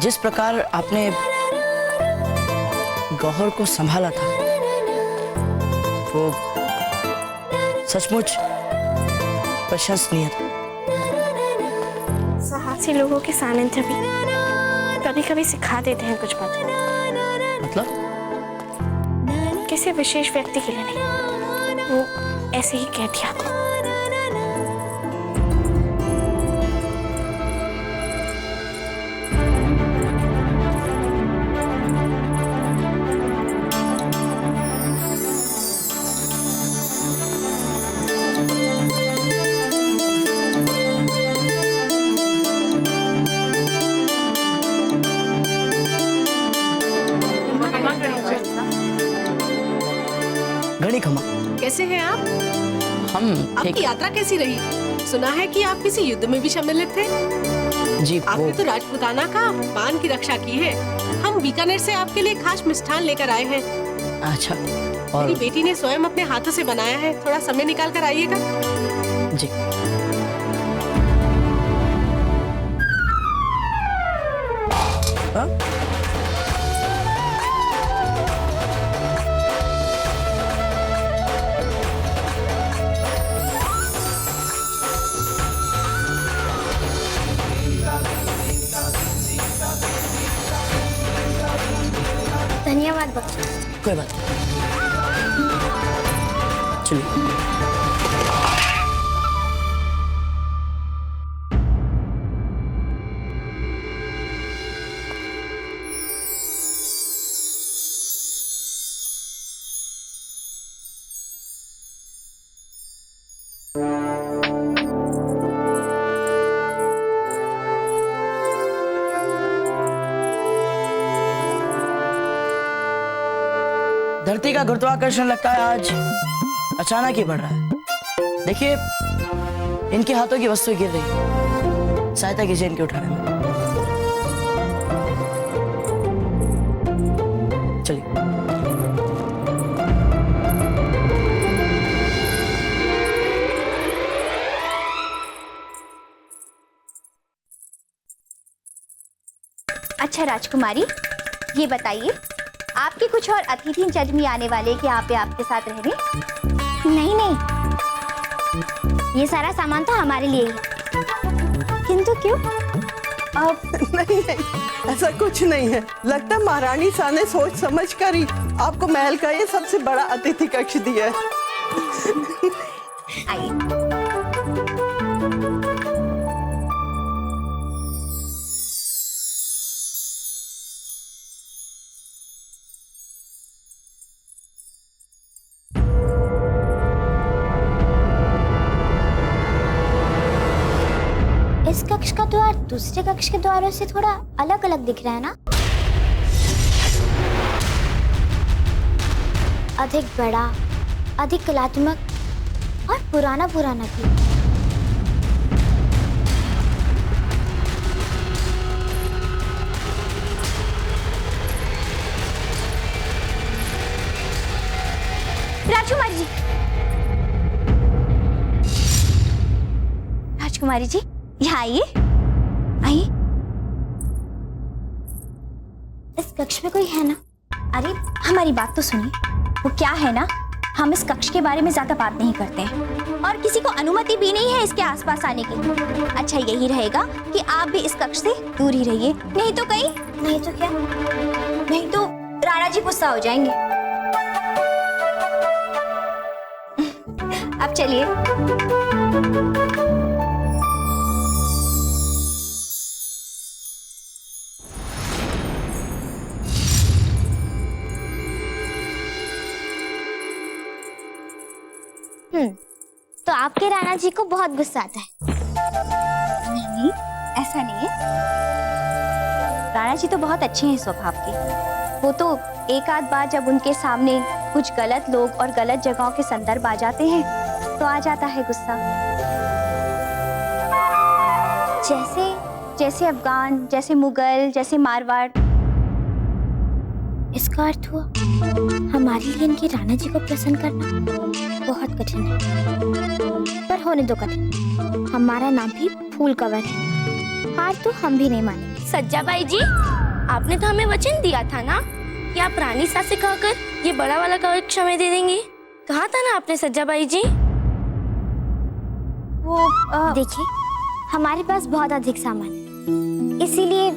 Speaker 3: जिस प्रकार आपने गौहर को संभाला था वो सचमुच प्रशंसनीय था।
Speaker 4: साहसी लोगों के सानिध्य भी कभी कभी सिखा देते हैं कुछ बात।
Speaker 3: मतलब
Speaker 4: किसी विशेष व्यक्ति के लिए नहीं, वो ऐसे ही कह दिया।
Speaker 3: घड़ी खमा।
Speaker 6: कैसे हैं आप?
Speaker 3: हम
Speaker 6: आपकी यात्रा कैसी रही? सुना है कि आप किसी युद्ध में भी सम्मिलित थे।
Speaker 3: जी,
Speaker 6: आपने तो राजपुताना का मान की रक्षा की है। हम बीकानेर से आपके लिए खास मिष्ठान लेकर आए हैं।
Speaker 3: अच्छा, और
Speaker 6: मेरी बेटी ने स्वयं अपने हाथों से बनाया है। थोड़ा समय निकाल कर आइएगा।
Speaker 3: जी।
Speaker 2: धन्यवाद बच्चा।
Speaker 3: कोई बात नहीं, चलिए। धरती का गुरुत्वाकर्षण लगता है आज अचानक ही बढ़ रहा है। देखिए, इनके हाथों की वस्तु गिर रही है। सहायता कीजिए इनके उठाने में। चलिए।
Speaker 2: अच्छा राजकुमारी, ये बताइए, आपके कुछ और अतिथि जज में आने वाले क्या आप आपके साथ रहने? नहीं नहीं, ये सारा सामान तो हमारे लिए ही। किंतु क्यों?
Speaker 12: नहीं नहीं, ऐसा कुछ नहीं है। लगता है महारानी सा ने सोच समझ कर ही आपको महल का ये सबसे बड़ा अतिथि कक्ष दिया है।
Speaker 2: आइए। इस कक्ष का द्वार दूसरे कक्ष के द्वारों से थोड़ा अलग अलग दिख रहा है ना? अधिक बड़ा, अधिक कलात्मक और पुराना पुराना भी। राजकुमारी जी, राजकुमारी जी, यहाँ आइए, आइए। इस कक्ष में कोई है ना? अरे हमारी बात तो सुनिए। वो क्या है ना, हम इस कक्ष के बारे में ज्यादा बात नहीं करते हैं और किसी को अनुमति भी नहीं है इसके आसपास आने की। अच्छा यही रहेगा कि आप भी इस कक्ष से दूर ही रहिए, नहीं तो कहीं, नहीं तो क्या, नहीं तो राणा जी गुस्सा हो जाएंगे। अब चलिए। तो आपके राणा जी को बहुत गुस्सा आता है? नहीं, ऐसा नहीं है। राणा जी तो बहुत अच्छे हैं स्वभाव के। वो तो एक आध बार जब उनके सामने कुछ गलत लोग और गलत जगहों के संदर्भ आ जाते हैं तो आ जाता है गुस्सा। जैसे जैसे अफगान, जैसे मुगल, जैसे मारवाड़। इसका अर्थ हुआ हमारे लिए इनके राणा जी को प्रसन्न करना बहुत कठिन है। पर होने दो कठिन, हमारा नाम भी फूल कंवर है। हार तो हम भी नहीं मानेंगे। सज्जाबाई जी, आपने तो हमें वचन दिया था ना कि आप रानी सास से कहकर ये बड़ा वाला कवच हमें दे देंगे। कहा था ना आपने सज्जाबाई जी?
Speaker 4: वो
Speaker 2: देखिए, हमारे पास बहुत अधिक सामान है, इसीलिए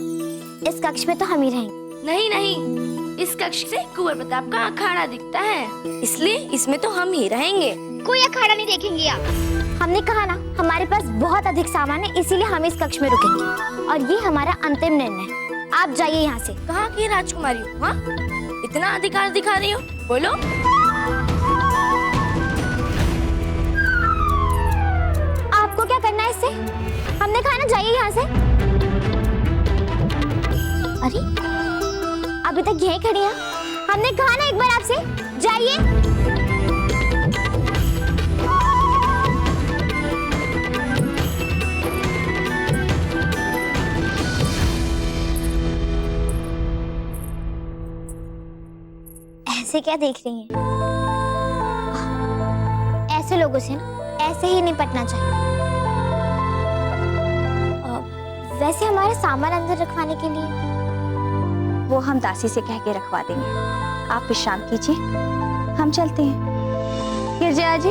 Speaker 2: इस कक्ष में तो हम ही रहेंगे। नहीं नहीं, इस कक्ष से कुंवर प्रताप का अखाड़ा दिखता है, इसलिए इसमें तो हम ही रहेंगे।
Speaker 4: कोई अखाड़ा नहीं देखेंगे आप।
Speaker 2: हमने कहा ना, हमारे पास बहुत अधिक सामान है, इसीलिए हम इस कक्ष में रुकेंगे और ये हमारा अंतिम निर्णय। आप जाइए यहाँ से। कहाँ की राजकुमारी हो? हाँ, इतना अधिकार दिखा रही हो, बोलो। आपको क्या करना है इससे? हमने कहा ना जाइए यहाँ से। अरे अभी तक यहीं खड़ी हैं। हमने कहा ना एक बार आपसे, जाइए। ऐसे क्या देख रही हैं? ऐसे लोगों से ना ऐसे ही निपटना चाहिए। वैसे हमारे सामान अंदर रखवाने के लिए
Speaker 4: वो हम दासी से कह के रखवा देंगे। आप विश्राम कीजिए, हम चलते हैं। गिरजा जी,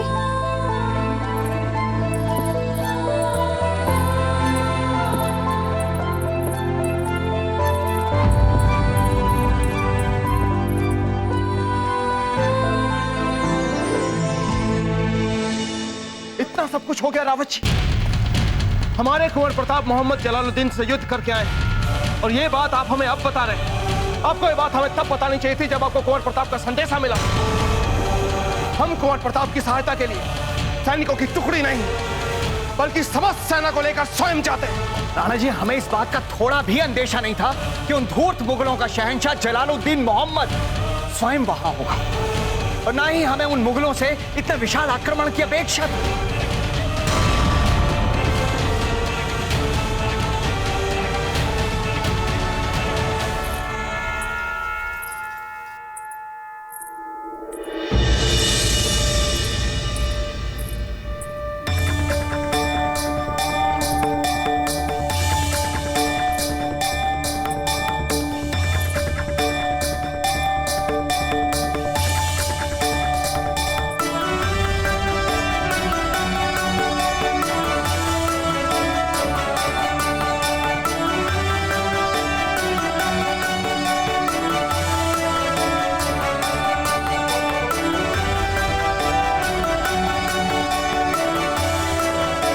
Speaker 9: इतना सब कुछ हो गया रावत जी। हमारे कुंवर प्रताप मोहम्मद जलालुद्दीन से युद्ध करके आए और ये बात आप हमें अब बता रहे हैं। आपको ये बात हमें तब बतानी चाहिए थी जब आपको कुंवर प्रताप का संदेशा मिला। हम कुंवर प्रताप की सहायता के लिए सैनिकों की टुकड़ी नहीं बल्कि समस्त सेना को लेकर स्वयं जाते हैं।
Speaker 8: राणा जी, हमें इस बात का थोड़ा भी अंदेशा नहीं था कि उन धूर्त मुगलों का शहंशाह जलालुद्दीन मोहम्मद स्वयं वहां होगा, और ना ही हमें उन मुगलों से इतने विशाल आक्रमण की अपेक्षा थी।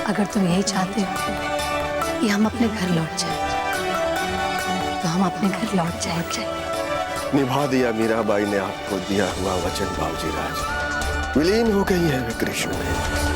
Speaker 6: अगर तुम यही चाहते हो कि हम अपने घर लौट जाएं, तो हम अपने घर लौट जाएंगे।
Speaker 5: निभा दिया मीराबाई ने आपको दिया हुआ वचन बाबूजी राज। विलीन हो गई है वे कृष्ण में।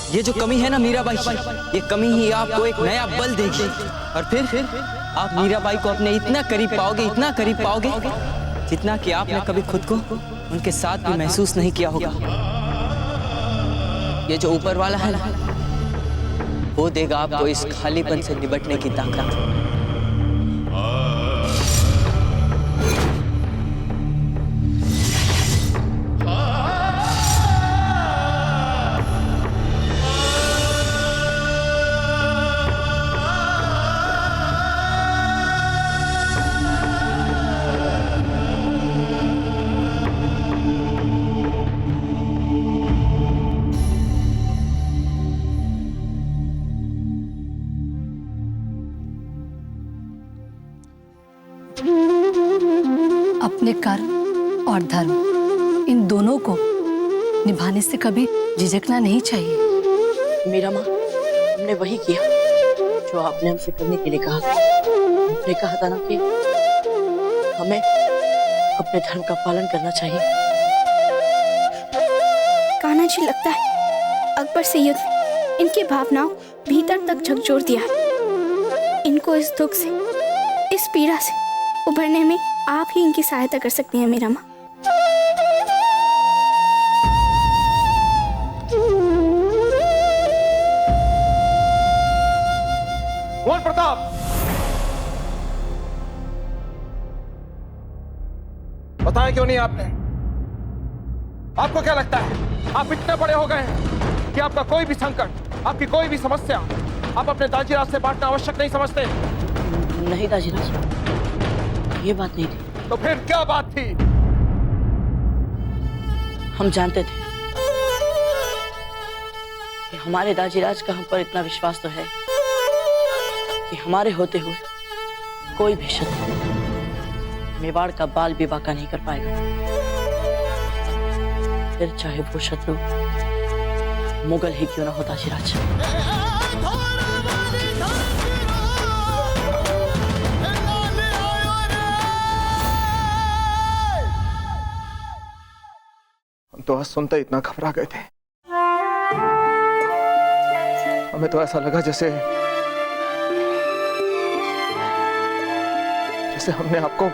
Speaker 1: ये जो कमी है ना मीराबाई, ये कमी ही आपको एक नया बल देगी और फिर आप मीराबाई को अपने इतना करीब पाओगे, इतना करीब पाओगे जितना कि आपने कभी खुद को उनके साथ भी महसूस नहीं किया होगा। ये जो ऊपर वाला है ना, वो देगा आपको इस खालीपन से निपटने की ताकत।
Speaker 6: अपने कर्म और धर्म, इन दोनों को निभाने से कभी झिझकना नहीं चाहिए।
Speaker 3: मीरा माँ, हमने वही किया जो आपने हमसे करने के लिए कहा था। आपने कहा था ना कि हमें अपने धर्म का पालन करना चाहिए।
Speaker 4: कान्हा जी, लगता है अकबर से युद्ध इनकी भावनाओं भीतर तक झकझोर दिया है। इनको इस दुख से, इस पीड़ा से उभरने में आप ही इनकी सहायता कर सकती हैं मीरा माँ।
Speaker 9: प्रताप, बताया क्यों नहीं आपने? आपको क्या लगता है आप इतने बड़े हो गए हैं कि आपका कोई भी संकट, आपकी कोई भी समस्या आप अपने दाजीराज से बांटना आवश्यक नहीं समझते?
Speaker 3: नहीं दाजीराज, ये बात नहीं थी।
Speaker 9: तो फिर क्या बात थी?
Speaker 3: हम जानते थे कि हमारे दाजीराज का हम पर इतना विश्वास तो है कि हमारे होते हुए कोई भी शत्रु मेवाड़ का बाल विवाह का नहीं कर पाएगा, फिर चाहे वो शत्रु मुगल ही क्यों ना हो। दाजीराज,
Speaker 9: हम तो आज सुनते इतना घबरा गए थे, हमें तो ऐसा लगा जैसे हमने आपको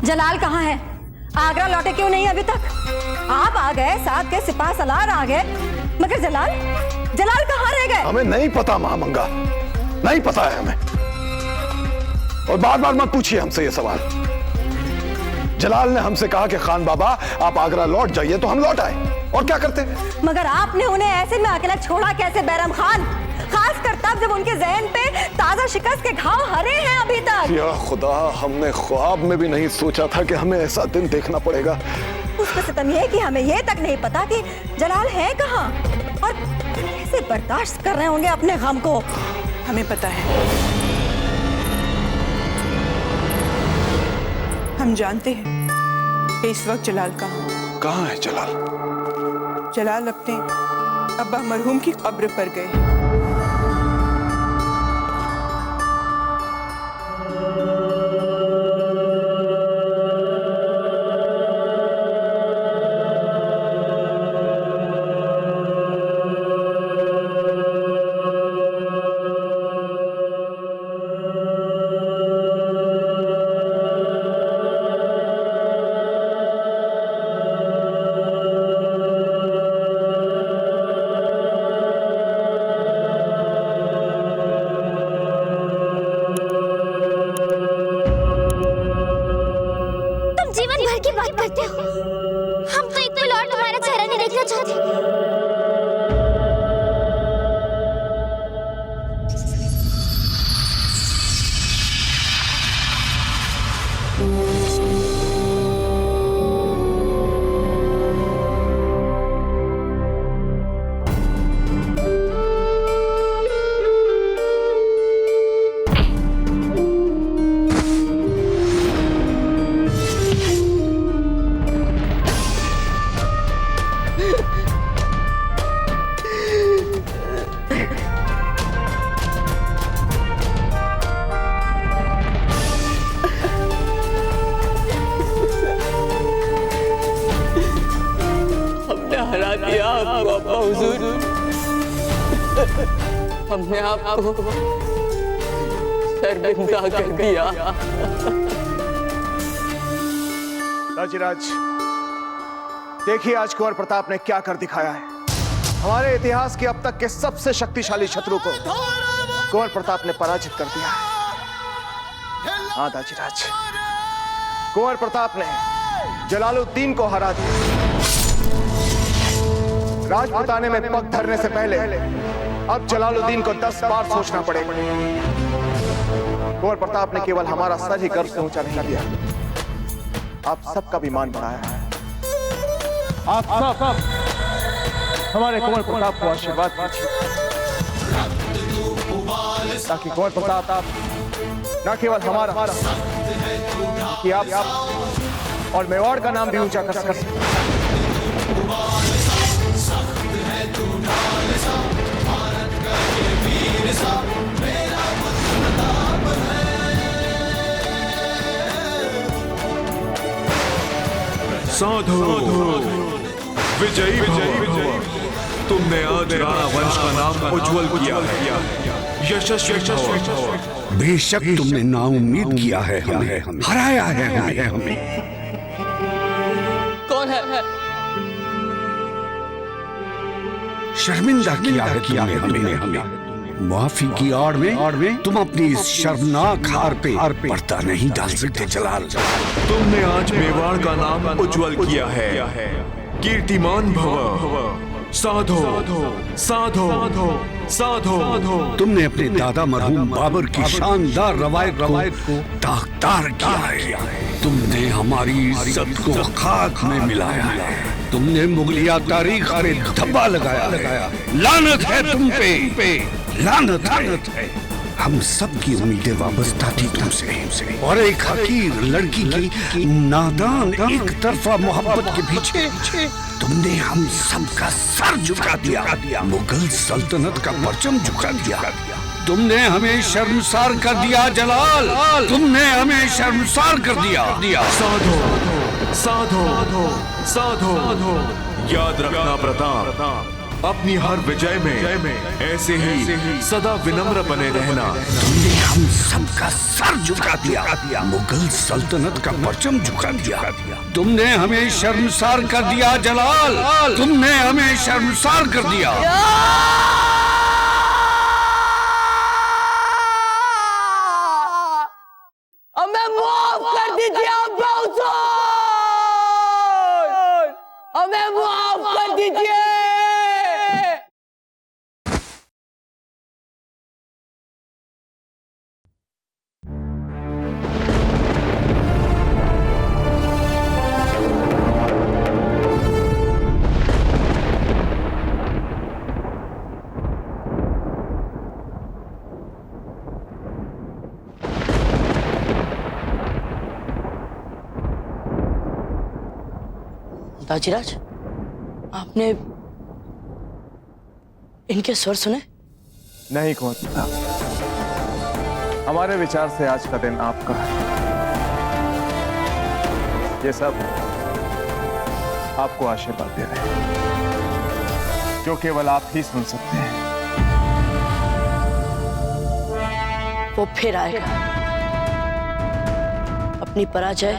Speaker 13: जलाल कहाँ है? आगरा लौटे क्यों नहीं अभी तक? आप आ गए, साथ के सिपाह सलार आ गए, मगर जलाल कहाँ रह गए?
Speaker 5: हमें नहीं पता महामंगा, नहीं पता है हमें, और बार बार मत पूछिए हमसे ये सवाल। जलाल ने हमसे कहा कि खान बाबा आप आगरा लौट जाइए, तो हम लौट आए, और क्या करते?
Speaker 13: मगर आपने उन्हें ऐसे में अकेला छोड़ा कैसे बैरम खान? खासकर तब जब उनके जहन पे ताजा शिकस्त के घाव हरे हैं अभी तक।
Speaker 5: या खुदा, हमने ख्वाब में भी नहीं सोचा था कि हमें ऐसा दिन देखना पड़ेगा।
Speaker 13: उसका सितम ये कि हमें ये तक नहीं पता कि जलाल है कहाँ और कैसे बर्दाश्त कर रहे होंगे अपने गम को।
Speaker 12: हमें पता है, हम जानते हैं कि इस वक्त जलाल
Speaker 5: कहाँ है?
Speaker 12: जलाल अपने अब्बा मरहूम की कब्र पर गए।
Speaker 1: हमने आपको शर्मिंदा कर दिया।
Speaker 9: दाजीराज, देखिए आज कुंवर प्रताप ने क्या कर दिखाया है। हमारे इतिहास के अब तक के सबसे शक्तिशाली शत्रु को कुंवर प्रताप ने पराजित कर दिया है। हाँ दाजीराज, कुंवर प्रताप ने जलालुद्दीन को हरा दिया। राजपुताने में पग धरने से पहले अब जलालुद्दीन को 10 बार सोचना पड़ेगा। कुंवर प्रताप ने केवल हमारा सर ही गर्व से ऊंचा नहीं किया, आप सबका भी मान बढ़ाया है। आप सब हमारे कुंवर प्रताप को आशीर्वाद दीजिए, ताकि कुंवर प्रताप न केवल हमारा कि आप और मेवाड़ का नाम भी ऊंचा कर सके।
Speaker 14: साधो विजयी भव। तुमने आज राणा वंश का नाम उज्जवल किया है, यशस्वी भव।
Speaker 15: बेशक तुमने नाउम्मीद किया है, हमें हराया है हमें।
Speaker 1: कौन है?
Speaker 15: शर्मिंदा किया है तुमने हमें। माफी की आड़ में तुम अपनी इस शर्मनाक हार पे पर्दा नहीं डाल सकते जलाल।
Speaker 14: तुमने आज मेवाड़ का नाम उज्जवल किया है, कीर्तिमान भव। साधो साधो साधो।
Speaker 15: तुमने अपने दादा मरहूम बाबर की शानदार रवायत को दागदार किया है। तुमने हमारी इज्जत को खाक में मिलाया है। तुमने मुगलिया तारीख पे धब्बा लगाया है। लानत है तुम पे, लानत है। हम सब की उम्मीदें वाबस्ता थी तुमसे, और एक हकीर लड़की की नादान एक तरफा मोहब्बत के पीछे तुमने हम सब का सर झुका दिया। मुगल सल्तनत का परचम झुका दिया। तुमने हमें शर्मसार कर दिया जलाल, तुमने हमें शर्मसार कर दिया।
Speaker 14: साधो साधो साधो। याद रखना प्रताप, अपनी हर विजय में ऐसे ही सदा विनम्र बने रहना।
Speaker 15: तुमने हम सब का सर झुका दिया। मुगल सल्तनत का परचम झुका दिया। तुमने हमें शर्मसार कर दिया जलाल, तुमने हमें शर्मसार कर दिया।
Speaker 1: हमें माफ कर दीजिए बाबूजी, हमें माफ कर दीजिए।
Speaker 3: दाजीराज, आपने इनके स्वर सुने?
Speaker 9: नहीं कुंवर प्रताप, हमारे विचार से आज का दिन आपका है। ये सब आपको आशीर्वाद दे रहे हैं जो केवल आप ही सुन सकते हैं।
Speaker 3: वो फिर आएगा। अपनी पराजय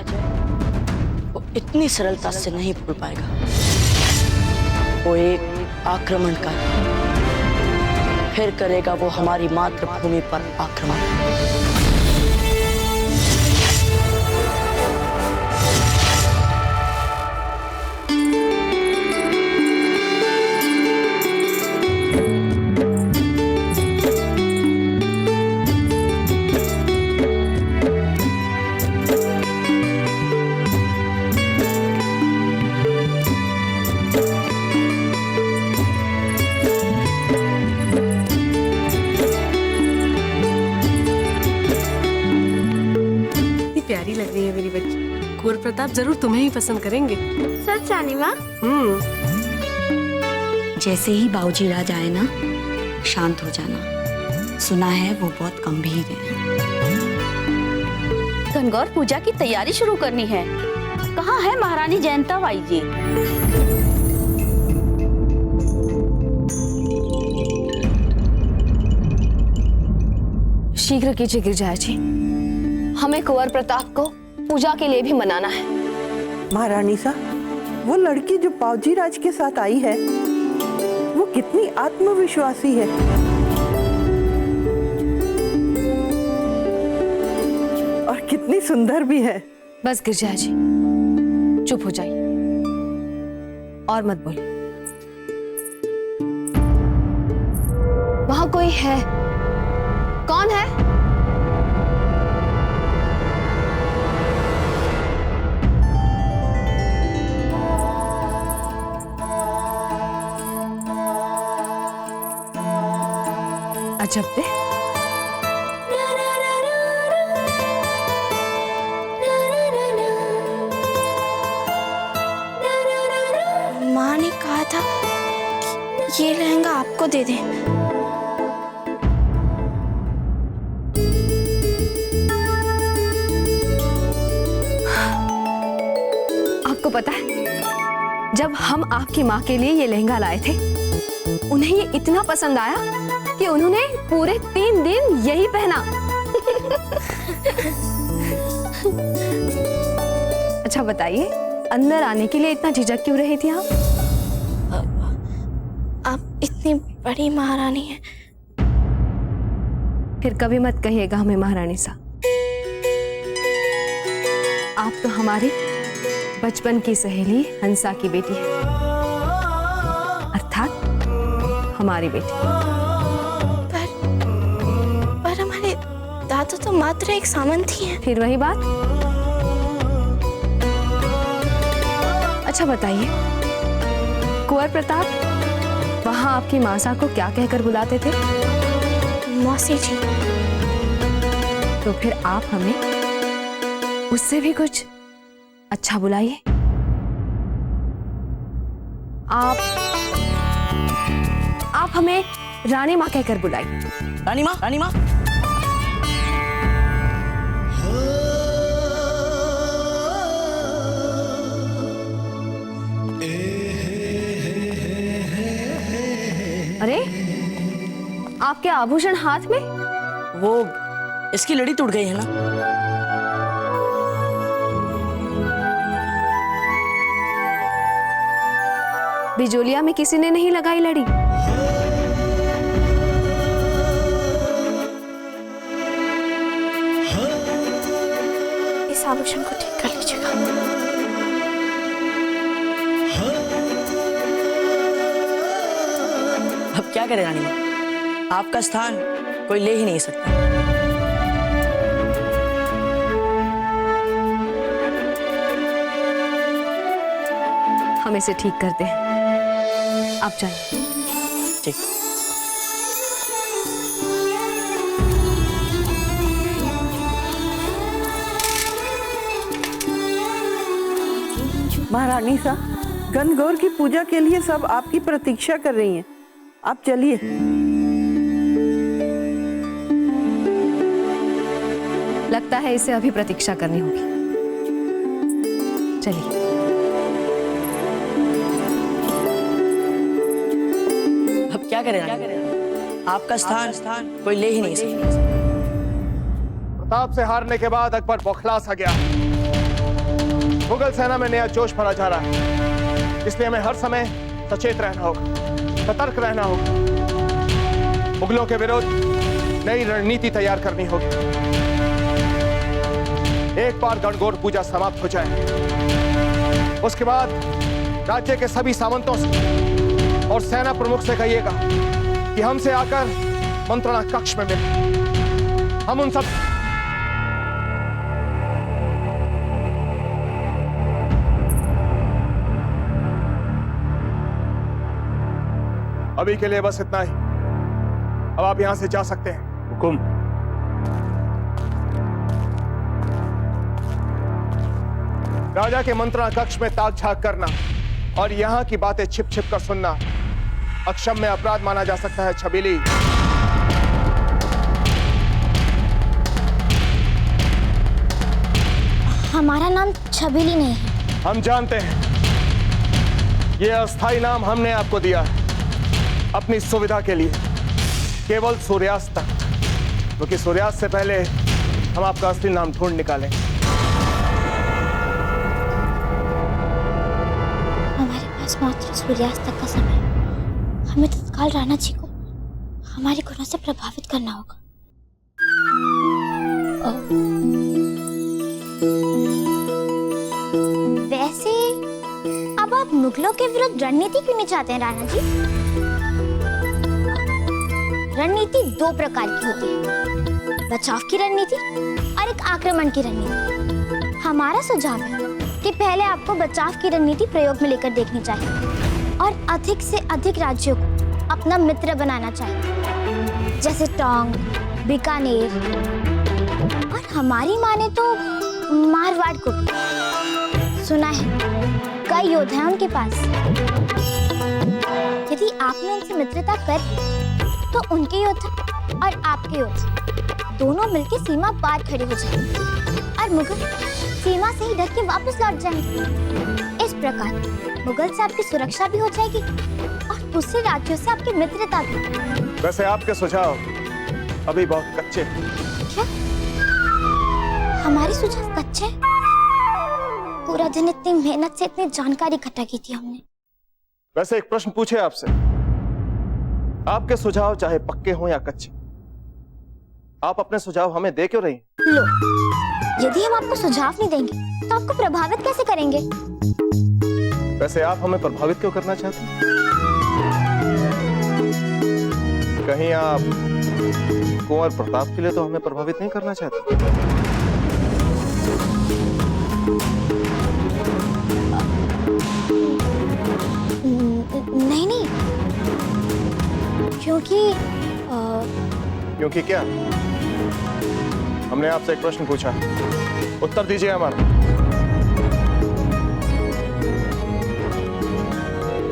Speaker 3: वो इतनी सरलता से नहीं भूल पाएगा। वो एक आक्रमण का फिर करेगा वो हमारी मातृभूमि पर आक्रमण।
Speaker 6: प्यारी लग रही है मेरी बच्ची। कुंवर प्रताप जरूर तुम्हें ही पसंद करेंगे।
Speaker 4: सच रानी माँ?
Speaker 16: जैसे ही बाबूजी राज आए ना, शांत हो जाना। सुना है वो बहुत गंभीर है।
Speaker 17: गणगौर पूजा की तैयारी शुरू करनी है। कहाँ है महारानी जयंता बाई जी?
Speaker 6: शीघ्र कीजिए गिरजाया जी, हमें कुंवर प्रताप को पूजा के लिए भी मनाना है।
Speaker 12: महारानी साहब, वो लड़की जो बाबूजी राज के साथ आई है, वो कितनी आत्मविश्वासी है। और कितनी सुंदर भी है।
Speaker 6: बस गिरजाया जी, चुप हो जाइए और मत बोलिए। वहां कोई है? कौन है? अजब दे।
Speaker 4: माँ ने कहा था कि ये लहंगा आपको दे दें।
Speaker 6: आपको पता है, जब हम आपकी माँ के लिए ये लहंगा लाए थे, उन्हें ये इतना पसंद आया कि उन्होंने पूरे 3 दिन यही पहना। अच्छा बताइए, अंदर आने के लिए इतना झिझक क्यों रही थी आप?
Speaker 4: आप इतनी बड़ी महारानी हैं।
Speaker 6: फिर कभी मत कहिएगा हमें महारानी सा। आप तो हमारी बचपन की सहेली हंसा की बेटी है, अर्थात हमारी बेटी।
Speaker 4: पर हमारे दादा तो मात्र एक सामंत ही हैं।
Speaker 6: फिर वही बात। अच्छा बताइए, कुंवर प्रताप वहां आपकी मासा को क्या कहकर बुलाते थे?
Speaker 4: मौसी जी।
Speaker 6: तो फिर आप हमें उससे भी कुछ अच्छा बुलाइए। आप हमें रानी माँ कहकर बुलाइए।
Speaker 3: रानी माँ, रानी माँ।
Speaker 6: अरे, आपके आभूषण हाथ में?
Speaker 3: वो इसकी लड़ी टूट गई है ना।
Speaker 6: बिजोलिया में किसी ने नहीं लगाई लड़ी?
Speaker 4: इस आभूषण को ठीक कर लीजिएगा।
Speaker 3: अब क्या करें रानी माँ, आपका स्थान कोई ले ही नहीं सकता।
Speaker 6: हम इसे ठीक करते हैं, आप जाइए।
Speaker 3: ठीक।
Speaker 12: महारानी सा, गणगौर की पूजा के लिए सब आपकी प्रतीक्षा कर रही हैं। आप चलिए।
Speaker 6: लगता है इसे अभी प्रतीक्षा करनी होगी। चलिए।
Speaker 3: अब क्या करें रानी, आपका स्थान कोई ले ही नहीं सकता।
Speaker 9: प्रताप से हारने के बाद अकबर बौखला सा गया। मुगल सेना में नया जोश भरा जा रहा है, इसलिए हमें हर समय सचेत रहना होगा, सतर्क रहना होगा। मुगलों के विरुद्ध नई रणनीति तैयार करनी होगी। एक बार गणगौर पूजा समाप्त हो जाए, उसके बाद राज्य के सभी सामंतों से और सेना प्रमुख से कहिएगा कि हमसे आकर मंत्रणा कक्ष में मिले। हम उन सब अभी के लिए बस इतना ही। अब आप यहां से जा सकते हैं।
Speaker 18: हुकुम।
Speaker 9: राजा के मंत्रणा कक्ष में ताक झांक करना और यहां की बातें छिप छिप कर सुनना अक्षम्य अपराध माना जा सकता है। छबीली,
Speaker 2: हमारा नाम छबीली नहीं है।
Speaker 9: हम जानते हैं, यह अस्थाई नाम हमने आपको दिया है अपनी सुविधा के लिए, केवल सूर्यास्त तक, क्योंकि सूर्यास्त से पहले हम आपका असली नाम ढूंढ निकालेंगे।
Speaker 2: हमारे पास मात्र सूर्यास्त तक का समय, हमें तत्काल राणा जी को हमारे गुणों से प्रभावित करना होगा। वैसे अब आप मुगलों के विरुद्ध रणनीति क्यों नहीं चाहते हैं राणा जी? रणनीति 2 प्रकार की होती है, बचाव की रणनीति और एक आक्रमण की रणनीति। हमारा सुझाव है कि पहले आपको बचाव की रणनीति प्रयोग में लेकर देखनी चाहिए और अधिक से अधिक राज्यों को अपना मित्र बनाना चाहिए, जैसे टोंक, बीकानेर और हमारी माने तो मारवाड़ को। सुना है कई योद्धा हैं उनके पास। यदि आपने उनसे मित्रता कर ली तो उनके योद्धा और आपके योद्धा दोनों मिलकर सीमा पार खड़े हो जाएंगे और मुगल सीमा से ही डर के वापस लौट जाएंगे। इस प्रकार मुगल से आपकी सुरक्षा भी हो जाएगी और दूसरे राज्यों से आपकी मित्रता भी।
Speaker 9: वैसे आपके सुझाव अभी बहुत कच्चे हैं।
Speaker 2: क्या हमारे सुझाव कच्चे? पूरा दिन इतनी मेहनत से इतनी जानकारी इकट्ठा की थी हमने।
Speaker 9: वैसे एक प्रश्न पूछे आपसे, आपके सुझाव चाहे पक्के हों या कच्चे, आप अपने सुझाव हमें दे क्यों रही हैं?
Speaker 2: लो, यदि हम आपको सुझाव नहीं देंगे तो आपको प्रभावित कैसे करेंगे?
Speaker 9: वैसे आप हमें प्रभावित क्यों करना चाहते हैं? कहीं आप कुंवर प्रताप के लिए तो हमें प्रभावित नहीं करना चाहते?
Speaker 2: नहीं नहीं, क्योंकि
Speaker 9: क्योंकि क्या? हमने आपसे एक प्रश्न पूछा, उत्तर दीजिए हमारा।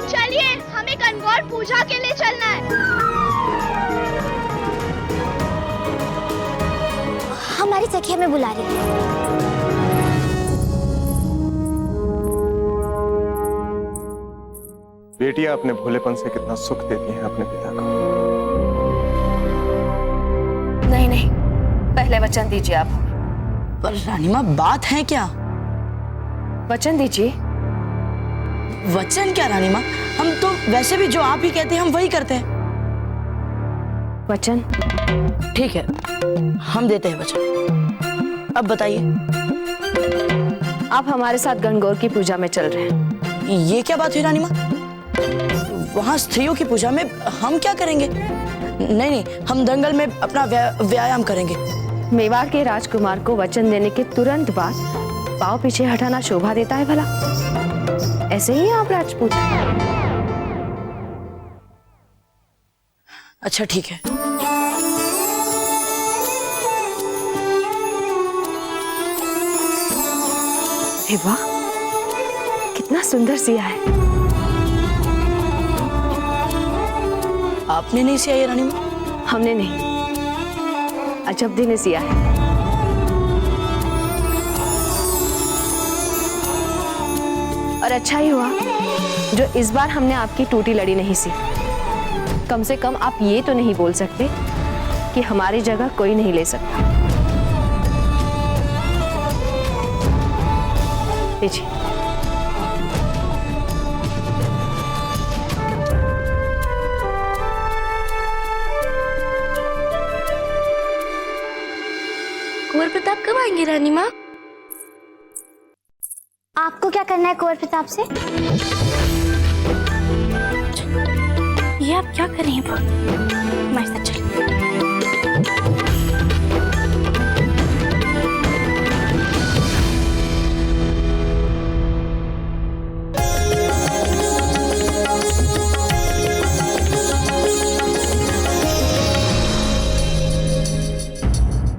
Speaker 4: चलिए हमें गणगौर पूजा के लिए चलना है।
Speaker 2: हमारी सखी हमें बुला रही है।
Speaker 9: बेटियां अपने भोलेपन से कितना सुख देती हैं अपने पिता को।
Speaker 13: नहीं नहीं, पहले वचन दीजिए आप।
Speaker 3: पर रानी माँ बात है क्या?
Speaker 13: वचन दीजिए।
Speaker 3: वचन क्या रानी माँ? हम तो वैसे भी जो आप ही कहते हैं हम वही करते हैं।
Speaker 13: वचन?
Speaker 3: ठीक है, हम देते हैं वचन। अब बताइए।
Speaker 13: आप हमारे साथ गणगौर की पूजा में चल रहे हैं।
Speaker 3: ये क्या बात हुई रानी माँ? वहाँ स्त्रियों की पूजा में हम क्या करेंगे? नहीं नहीं, हम दंगल में अपना व्यायाम करेंगे।
Speaker 13: मेवाड़ के राजकुमार को वचन देने के तुरंत बाद पाँव पीछे हटाना शोभा देता है भला? ऐसे ही आप राजपूत?
Speaker 3: अच्छा ठीक है।
Speaker 13: अरे वाह, कितना सुंदर सिया है।
Speaker 3: आपने नहीं सिया ये रानी माँ?
Speaker 13: हमने नहीं, अजब्दी ने सिया है। और अच्छा ही हुआ जो इस बार हमने आपकी टूटी लड़ी नहीं सी। कम से कम आप ये तो नहीं बोल सकते कि हमारी जगह कोई नहीं ले सकता। लीजिए।
Speaker 2: कुंवर प्रताप कब आएंगे रानी माँ? आपको क्या करना है कुंवर प्रताप से? ये आप क्या कर रही हैं? हमारे साथ चलिए।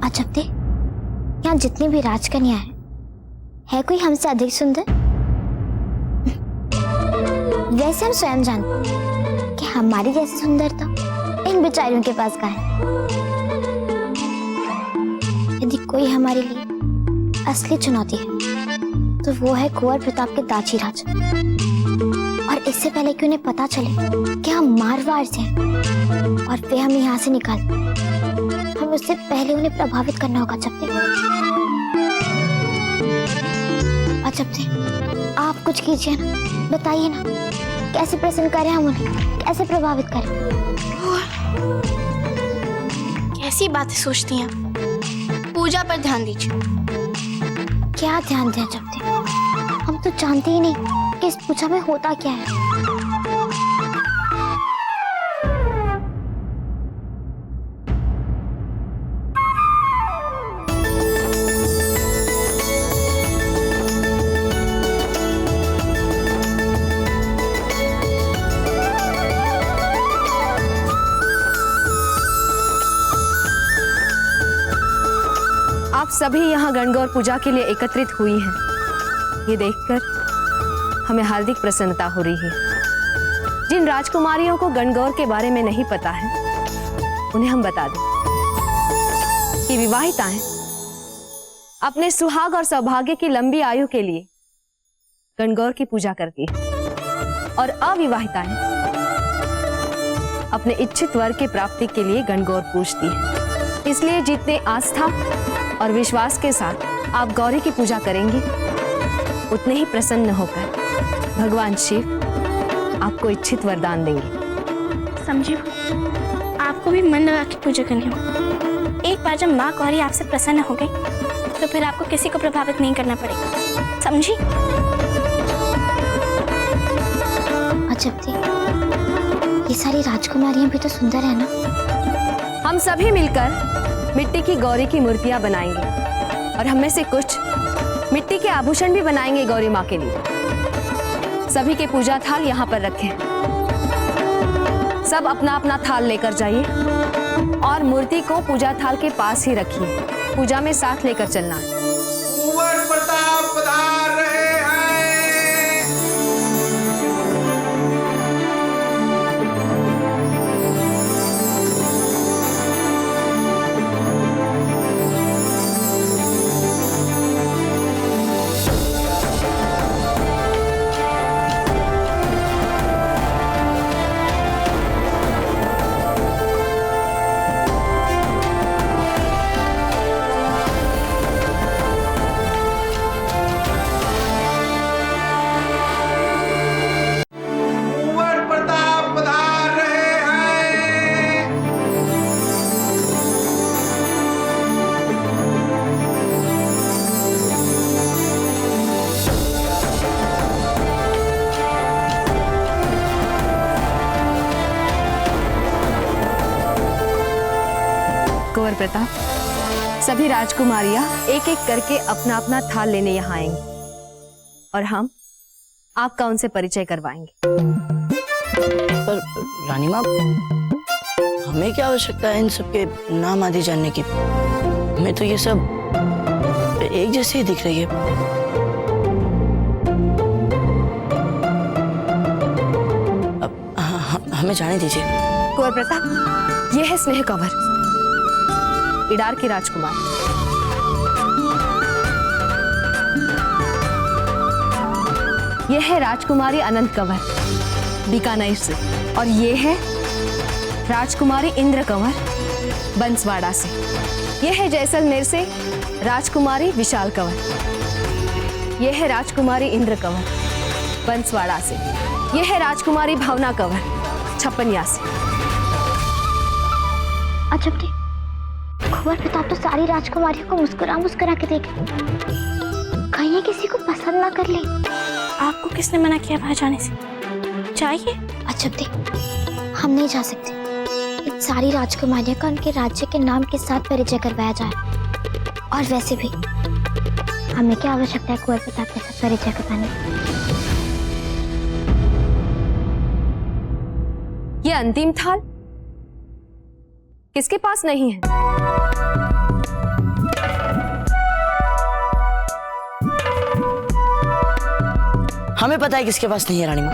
Speaker 2: अजब दे, यहाँ जितनी भी राजकन्या है कोई हमसे अधिक सुंदर? वैसे हम स्वयं जानते हैं कि हमारी जैसी सुंदरता इन बेचारियों के पास कहाँ है। यदि कोई हमारे लिए असली चुनौती है तो वो है कुंवर प्रताप के दाची राज। और इससे पहले कि उन्हें पता चले कि हम मारवाड़ से हैं और वे हमें यहाँ से निकाल, हम उससे पहले उन्हें प्रभावित करना होगा। अजब से आप कुछ कीजिए ना, बताइए ना कैसे प्रसन्न करें हम उन्हें, कैसे प्रभावित करें?
Speaker 4: कैसी बातें सोचती हैं? पूजा पर ध्यान दीजिए।
Speaker 2: क्या ध्यान दें अजब से? हम तो जानते ही नहीं कि इस पूजा में होता क्या है।
Speaker 13: आप सभी यहाँ गणगौर पूजा के लिए एकत्रित हुई हैं। ये देखकर हमें हार्दिक प्रसन्नता हो रही है। जिन राजकुमारियों को गणगौर के बारे में नहीं पता है उन्हें हम बता दें कि विवाहिताएं अपने सुहाग और सौभाग्य की लंबी आयु के लिए गणगौर की पूजा करती है और अविवाहिताएं अपने इच्छित वर के प्राप्ति के लिए गणगौर पूजती है। इसलिए जितने आस्था और विश्वास के साथ आप गौरी की पूजा करेंगे, उतने ही प्रसन्न होकर भगवान शिव आपको इच्छित वरदान देंगे।
Speaker 4: समझी, आपको भी मन लगा के पूजा करनी हो। एक बार जब माँ गौरी आपसे प्रसन्न हो गई तो फिर आपको किसी को प्रभावित नहीं करना पड़ेगा, समझी?
Speaker 2: अजब थी, ये सारी राजकुमारियां भी तो सुंदर है ना।
Speaker 13: हम सभी मिलकर मिट्टी की गौरी की मूर्तियां बनाएंगे और हम में से कुछ मिट्टी के आभूषण भी बनाएंगे गौरी माँ के लिए। सभी के पूजा थाल यहाँ पर रखें। सब अपना अपना थाल लेकर जाइए और मूर्ति को पूजा थाल के पास ही रखिए। पूजा में साथ लेकर चलना है।
Speaker 18: कुंवर प्रताप पधार रहे हैं।
Speaker 13: कुंवर प्रताप, सभी राजकुमारियां एक एक करके अपना अपना थाल लेने यहाँ आएंगी और हम आपका उनसे परिचय करवाएंगे।
Speaker 3: पर रानी माँ, हमें क्या आवश्यकता है इन सबके नाम आदि जानने की? हमें तो ये सब एक जैसे ही दिख रही है। अब हमें जाने दीजिए।
Speaker 13: कुंवर प्रताप, यह है स्नेह कंवर, इडार की राजकुमार। यह है राजकुमारी अनंत कंवर, बीकानेर से। और ये है राजकुमारी इंद्र कंवर, बंसवाड़ा से। यह है जैसलमेर से राजकुमारी विशाल कंवर। यह है राजकुमारी इंद्र कंवर, बंसवाड़ा से। यह है राजकुमारी भावना कंवर, छप्पनिया से।
Speaker 2: अजब थी, कुंवर प्रताप तो सारी राजकुमारियों को मुस्कुरा मुस्कुरा के देखे, कहीं ये किसी को पसंद ना कर ले।
Speaker 4: आपको किसने मना किया वहां जाने से? चाहिए?
Speaker 2: अजब थी, हम नहीं जा सकते। इन सारी राजकुमारियों का उनके राज्य के नाम के साथ परिचय करवाया जाए। और वैसे भी हमें क्या आवश्यकता है कुंवर प्रताप के साथ परिचय करवाने की?
Speaker 13: ये अंतिम थाल किसके पास नहीं है?
Speaker 3: हमें पता है किसके पास नहीं है रानी माँ।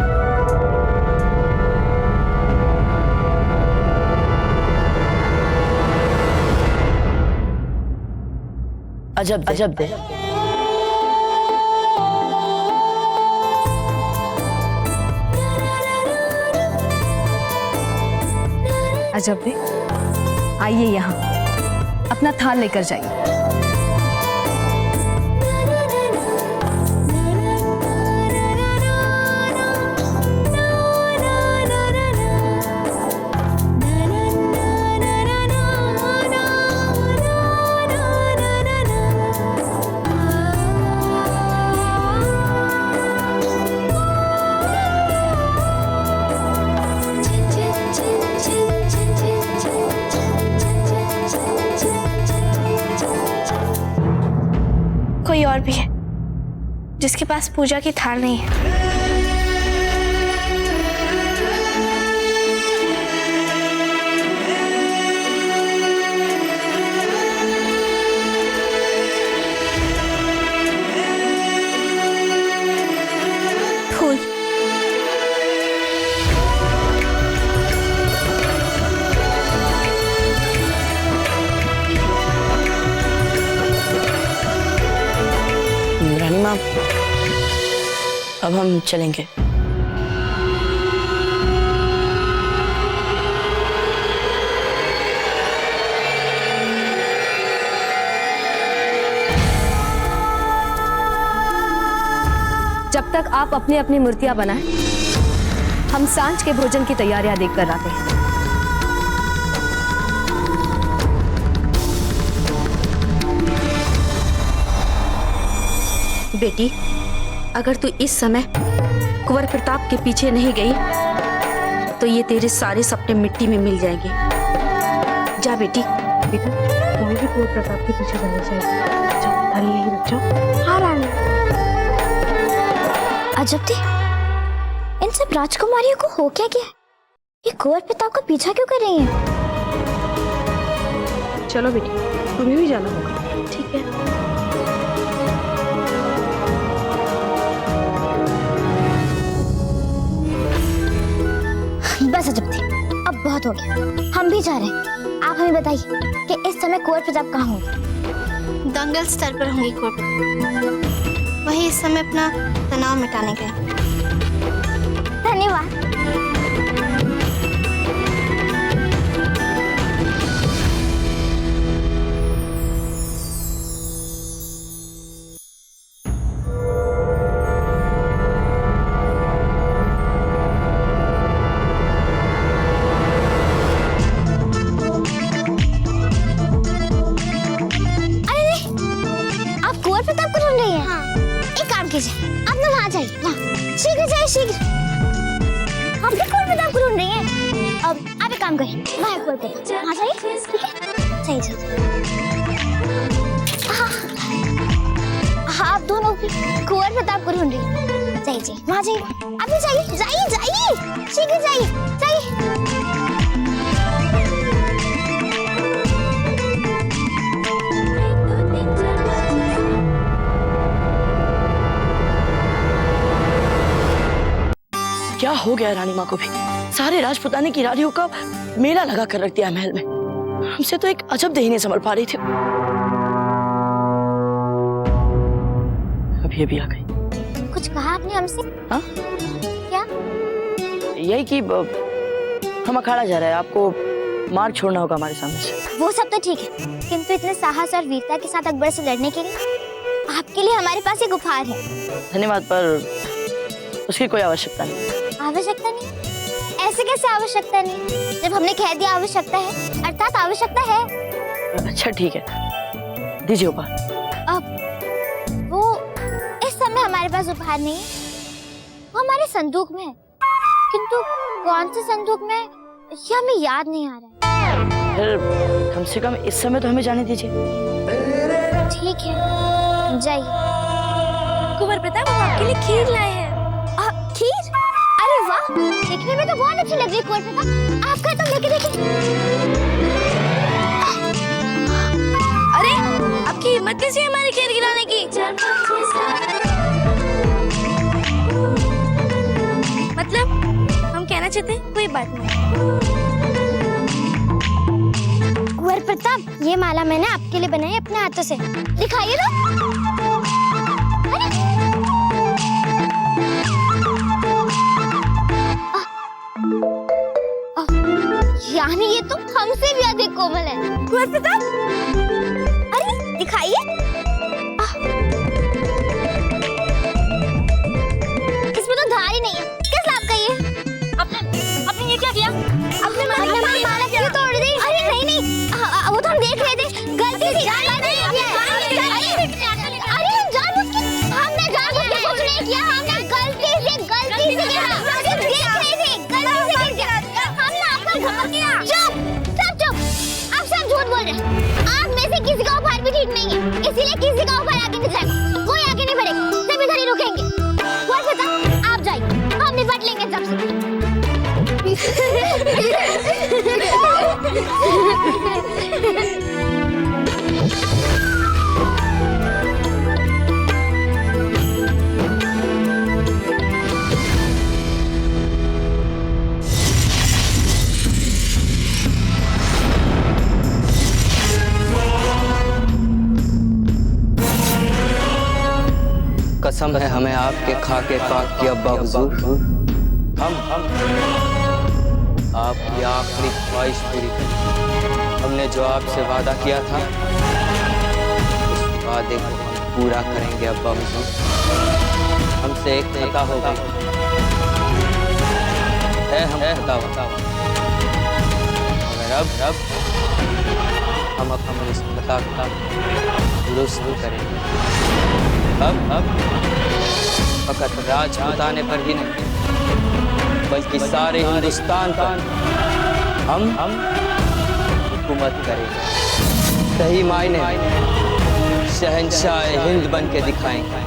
Speaker 3: अजब दे। अजब दे।
Speaker 13: अजब दे, आइए यहाँ, अपना थाल लेकर जाइए।
Speaker 4: कोई और भी है जिसके पास पूजा की थाल नहीं है? फूल।
Speaker 3: अब हम चलेंगे।
Speaker 13: जब तक आप अपनी अपनी मूर्तियां बनाएं, हम सांझ के भोजन की तैयारियां देखकर आते हैं।
Speaker 17: बेटी, अगर तू इस समय कुंवर प्रताप के पीछे नहीं गई तो ये तेरे सारे सपने मिट्टी में मिल जाएंगे। जा बेटी।
Speaker 4: बेटा, तुम्हें भी कुंवर प्रताप के पीछे जाना चाहिए। जाओ, थाली यही रख जाओ। हाँ रानी।
Speaker 2: अजब थी, इन सब राजकुमारियों को हो क्या गया? ये कुंवर प्रताप का पीछा क्यों कर रही हैं?
Speaker 4: चलो बेटी, तुम्हें भी जाना होगा।
Speaker 2: ठीक है। बस अजब थी, अब बहुत हो गया, हम भी जा रहे हैं। आप हमें बताइए कि इस समय कुंवर प्रताप कहाँ होंगे?
Speaker 4: दंगल स्तर पर होंगी कुंवर प्रताप। वही इस समय अपना तनाव मिटाने गए।
Speaker 2: धन्यवाद। आप ना वहाँ जाइए, वहाँ शीघ्र जाइए, शीघ्र। आप भी कुंवर प्रताप को ढूंढ रही हैं। अब आप एक काम करिए, वहाँ कुंवर प्रताप, वहाँ जाइए, ठीक है? सही जाइए। हाँ, आप दोनों भी कुंवर प्रताप को ढूंढ रही हैं। जाइए जाइए, वहाँ जाइए, आप भी जाइए, जाइए जाइए, शीघ्र जाइए, जाइए।
Speaker 3: क्या हो गया रानी माँ को भी? सारे राजपुताने की रानियों का मेला लगा कर रख दिया महल में। हमसे तो एक अजब देही नहीं संभल पा रही थी। अभी अभी आ गई।
Speaker 2: कुछ कहा आपने हमसे?
Speaker 3: हाँ?
Speaker 2: क्या?
Speaker 3: यही कि हम अखाड़ा जा रहे हैं, आपको मार छोड़ना होगा हमारे सामने से।
Speaker 2: वो सब तो ठीक है, किंतु इतने साहस और वीरता के साथ अकबर से लड़ने के लिए आपके लिए हमारे पास एक उपहार है।
Speaker 3: धन्यवाद, पर उसकी कोई आवश्यकता नहीं।
Speaker 2: आवश्यकता नहीं? ऐसे कैसे आवश्यकता नहीं? जब हमने कह दिया आवश्यकता है, अर्थात आवश्यकता है।
Speaker 3: अच्छा ठीक है, दीजिए उपहार।
Speaker 2: अब वो इस समय हमारे पास उपहार नहीं है, वो हमारे संदूक में है, किंतु कौन से संदूक में ये हमें याद नहीं आ रहा है।
Speaker 3: फिर कम से कम इस समय तो हमें जाने दीजिए।
Speaker 2: ठीक है, जाइए। कुंवर प्रताप, हम आपके लिए खीर लाए हैं। खीर? अरे वाह, देखने में तो बहुत अच्छी लग रही है कुंवर प्रताप। आपका तो लेके देखिए।
Speaker 4: अरे, आपकी हिम्मत कैसी है हमारी खीर गिराने की? मतलब हम कहना चाहते हैं कोई बात नहीं।
Speaker 2: कुंवर प्रताप, ये माला मैंने आपके लिए बनाई अपने हाथों से। दिखाइए तो। यानी ये तो हमसे भी अधिक कोमल है। कुंवर प्रताप, अरे दिखाइए। इसमें तो धार ही नहीं है, किस लाभ का ये? आपने ये क्या किया? अपने माला क्यों तोड़ दी? अरे नहीं नहीं, वो तो हम देख रहे थे, गलती से। अरे जानबूझ के, हमने जानबूझ के कुछ नहीं किया, हमने गलती से किया। देख रहे थे, गलती से किया। हमने आपका धमक किया। चुप, सब चुप। आप सब झूठ बोल रहे हैं। आप में से
Speaker 1: कसम है हमें आपके खाके पाक की अब्बा हुजूर, हम आपकी आखिरी ख्वाहिश पूरी करें। हमने जो आपसे वादा किया था उस वादे को हम पूरा करेंगे अब्बा हुजूर। हमसे एक खता हो गई है, हम खता मगर अब हम अपने इस खता का दुरुस्त करेंगे। अब फकत राजपुताने पर ही नहीं बल्कि सारे हिंदुस्तान पर हम हुकूमत करेंगे। सही मायने में शहंशाह हिंद बन के दिखाएंगे।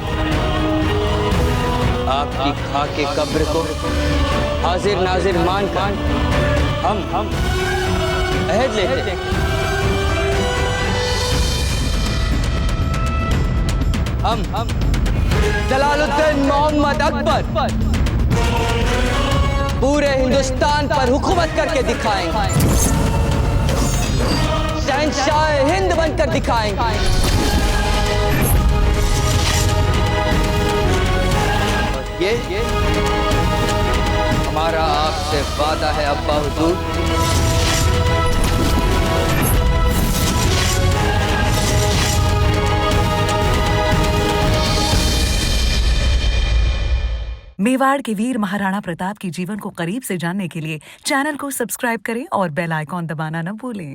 Speaker 1: आपकी खाके कब्र को हाजिर नाजिर मानकर हम अहद लेते हम जलालुद्दीन मोहम्मद अकबर पूरे हिंदुस्तान पर हुकूमत करके दिखाएंगे। शहंशाह हिंद बनकर दिखाएंगे। और ये हमारा आपसे वादा है अब्बा हुजूर।
Speaker 19: मेवाड़ के वीर महाराणा प्रताप के जीवन को करीब से जानने के लिए चैनल को सब्सक्राइब करें और बेल आइकॉन दबाना न भूलें।